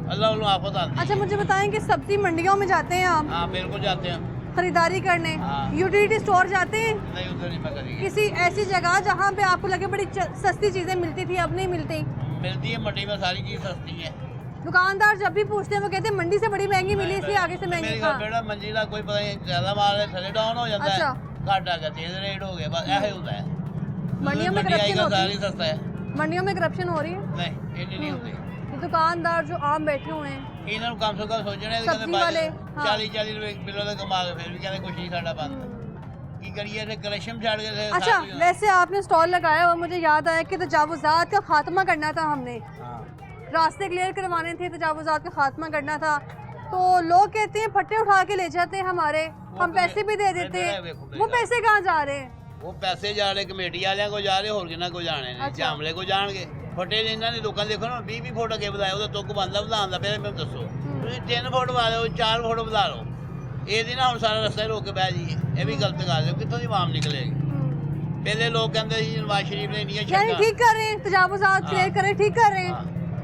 अल्लाह वालों आफत आंदी। अच्छा, मुझे बताएं कि सब्जी मंडियों में जाते हैं आप? हाँ बिल्कुल जाते हैं खरीदारी करने। यूटिलिटी स्टोर जाते हैं? नहीं, उधर नहीं मैं करी। किसी ऐसी जगह जहाँ पे आपको लगे बड़ी सस्ती चीजें मिलती थी, अब नहीं मिलती? मिलती है, मंडी में सारी चीज सस्ती है। दुकानदार जब भी पूछते हैं वो कहते हैं मंडी से बड़ी महंगी मिली, इसलिए आगे से महंगी। मेरी बेटा मंडी का कोई पता नहीं, ज्यादा माल है थले डाउन हो जाता है, घाटा का तेज रेट हो गया, बस ऐसे होता है। मंडियों में करप्शन सारी सस्ता है। मंडियों में करप्शन हो रही है? नहीं, इतनी नहीं होती। दुकानदार जो आम बैठे हुए हैं, इन्होंने कम से कम सोचना है, 40-40 रुपए किलो का कमा के फिर भी कहते कुछ नहीं साडा बंद की करिए थे, करप्शन छाड़ के। अच्छा, वैसे आपने स्टॉल लगाया हुआ, मुझे याद आया कि तजावुज़ात का खात्मा करना था हमने। रास्ते क्लियर करवाने थे, तजावुज़ात का खात्मा करना था। तो लोग कहते हैं फट्टे उठा के ले जाते हैं हमारे, हम पैसे भी दे देते हैं, वो पैसे कहाँ जा रहे हैं? वो पैसे जा रहे कमेटी वाले को जा रहे, होर किन्ना को जाने ने, जामले को जाणगे। फटे इन्हां ने लोकां देखो ना 20 फुट अगे वधाए, ओदा तुक बनदा वधाउण दा। फिर मैनूं दसो, तुसीं 3 फुट वधा लो, 4 फुट वधा लो, ਇਹਦੀ ਨਾ ਹੁਣ ਸਾਰਾ ਰਸਤਾ ਰੋਕ ਕੇ ਬਹਿ ਜਾਈਏ, ਇਹ ਵੀ ਗਲਤ ਗੱਲ ਹੈ। ਕਿੱਥੋਂ ਦੀ ਆਵਾਮ ਨਿਕਲੇਗੀ? ਪਹਿਲੇ ਲੋਕ ਕਹਿੰਦੇ ਸੀ ਨਵਾਜ਼ ਸ਼ਰੀਫ ਨੇ ਇੰਨੀਆਂ यानी ठीक कर रहे हैं, तजावुज़ात क्लियर कर रहे हैं, ठीक कर रहे हैं।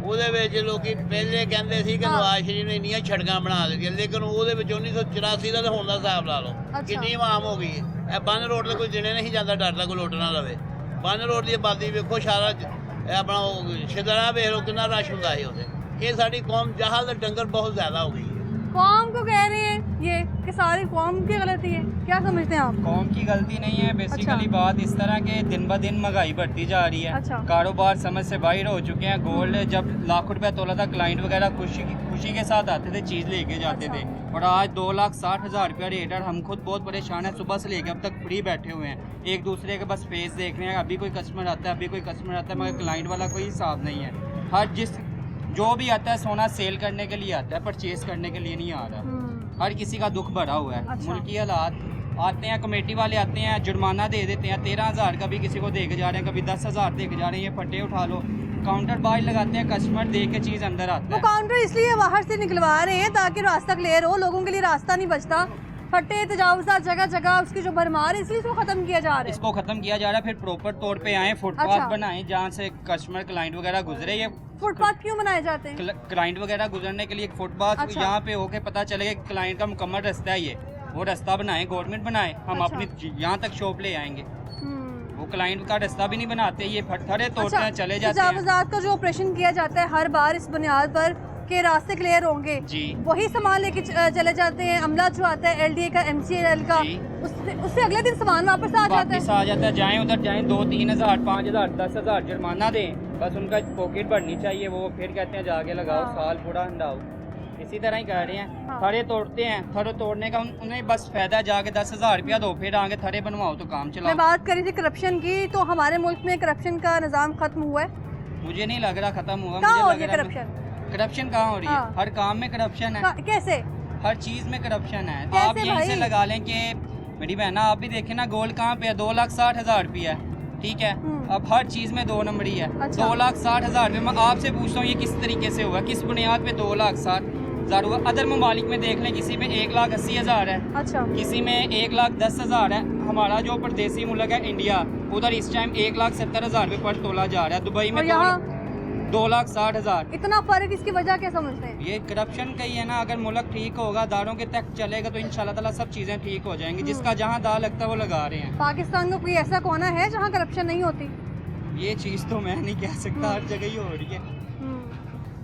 ਉਹਦੇ ਵਿੱਚ ਲੋਕੀ ਪਹਿਲੇ ਕਹਿੰਦੇ ਸੀ ਕਿ ਨਵਾਜ਼ ਸ਼ਰੀਫ ਨੇ ਇੰਨੀਆਂ ਸੜਕਾਂ ਬਣਾ ਦਿੱਤੀਆਂ, ਲੇਕਿਨ ਉਹਦੇ ਵਿੱਚ 1984 ਦਾ ਤੇ ਹੁਣ ਦਾ ਹਿਸਾਬ ਲਾ ਲਓ ਕਿੰਨੀ ਆਵਾਮ ਹੋ ਗਈ ਹੈ। ਇਹ ਬੰਨ ਰੋਡ ਤੇ ਕੋਈ ਦਿਨੇ ਨਹੀਂ ਜਾਂਦਾ, ਡਰਦਾ ਕੋਈ ਲੁੱਟ ਨਾ ਲਵੇ। ਬੰਨ ਰੋਡ ਦੀ ਆਬਾਦੀ ਵੇਖੋ, ਸਾਰਾ ਇਹ ਆਪਣਾ ਛਿਦਰਾ ਵੇਖ ਲਓ ਕਿੰਨਾ ਰਸ਼ ਹੁੰਦਾ ਸੀ ਉਹਦੇ। ਇਹ ਸਾਡੀ ਕੌਮ ਜਹਾਲ ਤੇ ਡੰਗਰ बहुत ज़्यादा हो गई है। कौम को कह रहे हैं ये कि सारी कौम की गलती है, क्या समझते हैं आप? कौम की गलती नहीं है, बेसिकली बात इस तरह के दिन ब दिन महंगाई बढ़ती जा रही है। कारोबार समझ से बाहर हो चुके हैं। गोल्ड जब लाखों रुपया तोला था, क्लाइंट वगैरह खुशी खुशी के साथ आते थे, चीज़ लेके जाते थे। और आज 2,60,000 रुपया रेट है। हम खुद बहुत परेशान हैं, सुबह से लेके अब तक फ्री बैठे हुए हैं, एक दूसरे के बस फेस देख रहे हैं। अभी कोई कस्टमर आता है, अभी कोई कस्टमर आता है, मगर क्लाइंट वाला कोई हिसाब नहीं है। जो भी आता है सोना सेल करने के लिए आता है, परचेज करने के लिए नहीं आ रहा। हर किसी का दुख भरा हुआ है। मुल्की हालात आते हैं, कमेटी वाले आते हैं, जुर्माना दे देते हैं, 13,000 का भी किसी को दे के जा रहे हैं, कभी 10,000 दे के जा रहे हैं, ये फटे उठा लो। काउंटर बाहर लगाते हैं, कस्टमर दे के चीज़ अंदर आता है। काउंटर इसलिए बाहर से निकलवा रहे हैं ताकि रास्ता क्लियर हो, लोगों के लिए रास्ता नहीं बचता। फटे तजावुज़ात जगह जगह, उसकी जो भरमार है, इसलिए इसको खत्म किया जा रहा है। इसको खत्म किया जा रहा है, फिर प्रॉपर तौर पे आए, फुटपाथ बनाए जहाँ से कस्टमर क्लाइंट वगैरह गुजरे। ये फुटपाथ क्यों बनाए जाते हैं? क्लाइंट वगैरह गुजरने के लिए एक फुटपाथ यहाँ पे होके पता चले कि क्लाइंट का मुकम्मल रास्ता है ये, वो रास्ता बनाए, गवर्नमेंट बनाए, हम अपनी यहाँ तक शॉप ले आएंगे। वो क्लाइंट का रास्ता भी नहीं बनाते, ये फटफड़े तोड़ते हैं, चले जाते हैं। तजावुज़ात का जो ऑपरेशन किया जाता है हर बार इस बुनियाद पर के रास्ते क्लियर होंगे जी, वही सामान लेके चले जाते हैं। अमला जो आता है LDA का, MCL का, उससे अगले दिन सामान वापस आ जाता है। जाएं उधर जाएं, 2-3 हज़ार, 5 हज़ार, 10 हज़ार जुर्माना दें, बस उनका पॉकेट भरनी चाहिए। वो फिर कहते हैं जाके लगाओ, साल पूरा हंडाओ। इसी तरह ही कह रहे हैं। थड़े तोड़ते हैं, थड़े तोड़ने का उन्हें बस फायदा, जाके 10,000 रुपया दो, फिर आगे थड़े बनवाओ तो काम चलाओ। मैं बात करी थी करप्शन की, तो हमारे मुल्क में करप्शन का निज़ाम खत्म हुआ है? मुझे नहीं लग रहा खत्म हुआ। कहाँ हो रही है करप्शन? करप्शन कहाँ हो रही है? हर काम में करप्शन है। कैसे? हर चीज में करप्शन है। आप यहीं से लगा लें कि मेरी बहना, आप भी देखें ना, गोल्ड कहाँ पे है? 2,60,000 रुपया है, ठीक है। अब हर चीज में 2 नंबरी है। 2,60,000 रुपये। मैं आपसे पूछता हूँ ये किस तरीके से हुआ, किस बुनियाद पे 2,60,000 हुआ? अदर ममालिक में देख लें, किसी में 1,80,000 है, किसी में 1,10,000 है। हमारा जो परदेसी मुल्क है इंडिया, उधर इस टाइम 1,70,000 रुपये पर तोला जा रहा है। दुबई में 2,60,000। इतना फर्क, इसकी वजह क्या समझते हैं? ये करप्शन का ही है ना। अगर मुल्क ठीक होगा, दारों के तक चलेगा, तो इंशाल्लाह ताला सब चीज़ें ठीक हो जाएंगी। जिसका जहाँ दाल लगता है वो लगा रहे हैं। पाकिस्तान का कोई ऐसा कोना है जहाँ करप्शन नहीं होती? ये चीज़ तो मैं नहीं कह सकता, हर जगह ही हो रही है।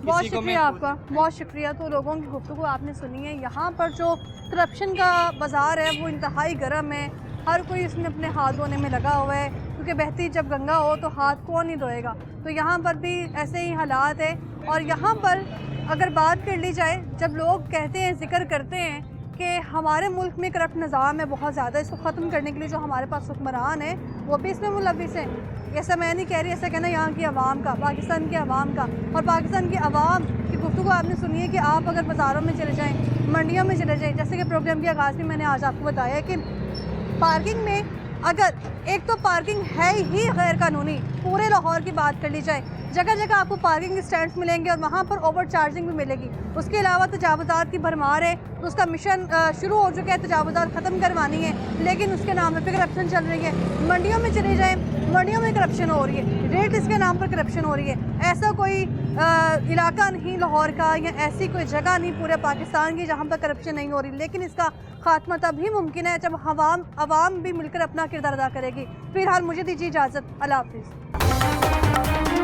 बहुत शुक्रिया आपका, बहुत शुक्रिया। तो लोगों की गुफ्तगू आपने सुनी है। यहाँ पर जो करप्शन का बाज़ार है वो इंतहाई गर्म है। हर कोई इसमें अपने हाथ धोने में लगा हुआ है, क्योंकि बहती जब गंगा हो तो हाथ कौन नहीं धोएगा। तो यहाँ पर भी ऐसे ही हालात है। और यहाँ पर अगर बात कर ली जाए, जब लोग कहते हैं, जिक्र करते हैं कि हमारे मुल्क में करप्ट निज़ाम है बहुत ज़्यादा, इसको ख़त्म करने के लिए जो हमारे पास हुक्मरान है वो भी इसमें मुलविस हैं। ऐसा मैं नहीं कह रही, ऐसा कहना यहाँ की आवाम का, पाकिस्तान की आवाम का। और पाकिस्तान की आवाम की गुफ्तगू आपने सुनी है कि आप अगर बाज़ारों में चले जाएँ, मंडियों में चले जाएँ, जैसे कि प्रोग्राम के आगाज़ में मैंने आज आपको बताया कि पार्किंग में, अगर एक तो पार्किंग है ही गैर कानूनी, पूरे लाहौर की बात कर ली जाए, जगह जगह आपको पार्किंग स्टैंड्स मिलेंगे और वहाँ पर ओवर चार्जिंग भी मिलेगी। उसके अलावा तजावुज़ात की भरमार है, तो उसका मिशन शुरू हो चुका है, तजावुज़ात ख़त्म करवानी है, लेकिन उसके नाम पर करप्शन चल रही है। मंडियों में चले जाएँ, मंडियों में करप्शन हो रही है, रेट इसके नाम पर करप्शन हो रही है। ऐसा कोई इलाका नहीं लाहौर का या ऐसी कोई जगह नहीं पूरे पाकिस्तान की जहाँ पर करप्शन नहीं हो रही। लेकिन इसका खात्मा तभी मुमकिन है जब आवाम भी मिलकर अपना किरदार अदा करेगी। फिलहाल मुझे दीजिए इजाज़त, अल्लाह हाफ़िज़।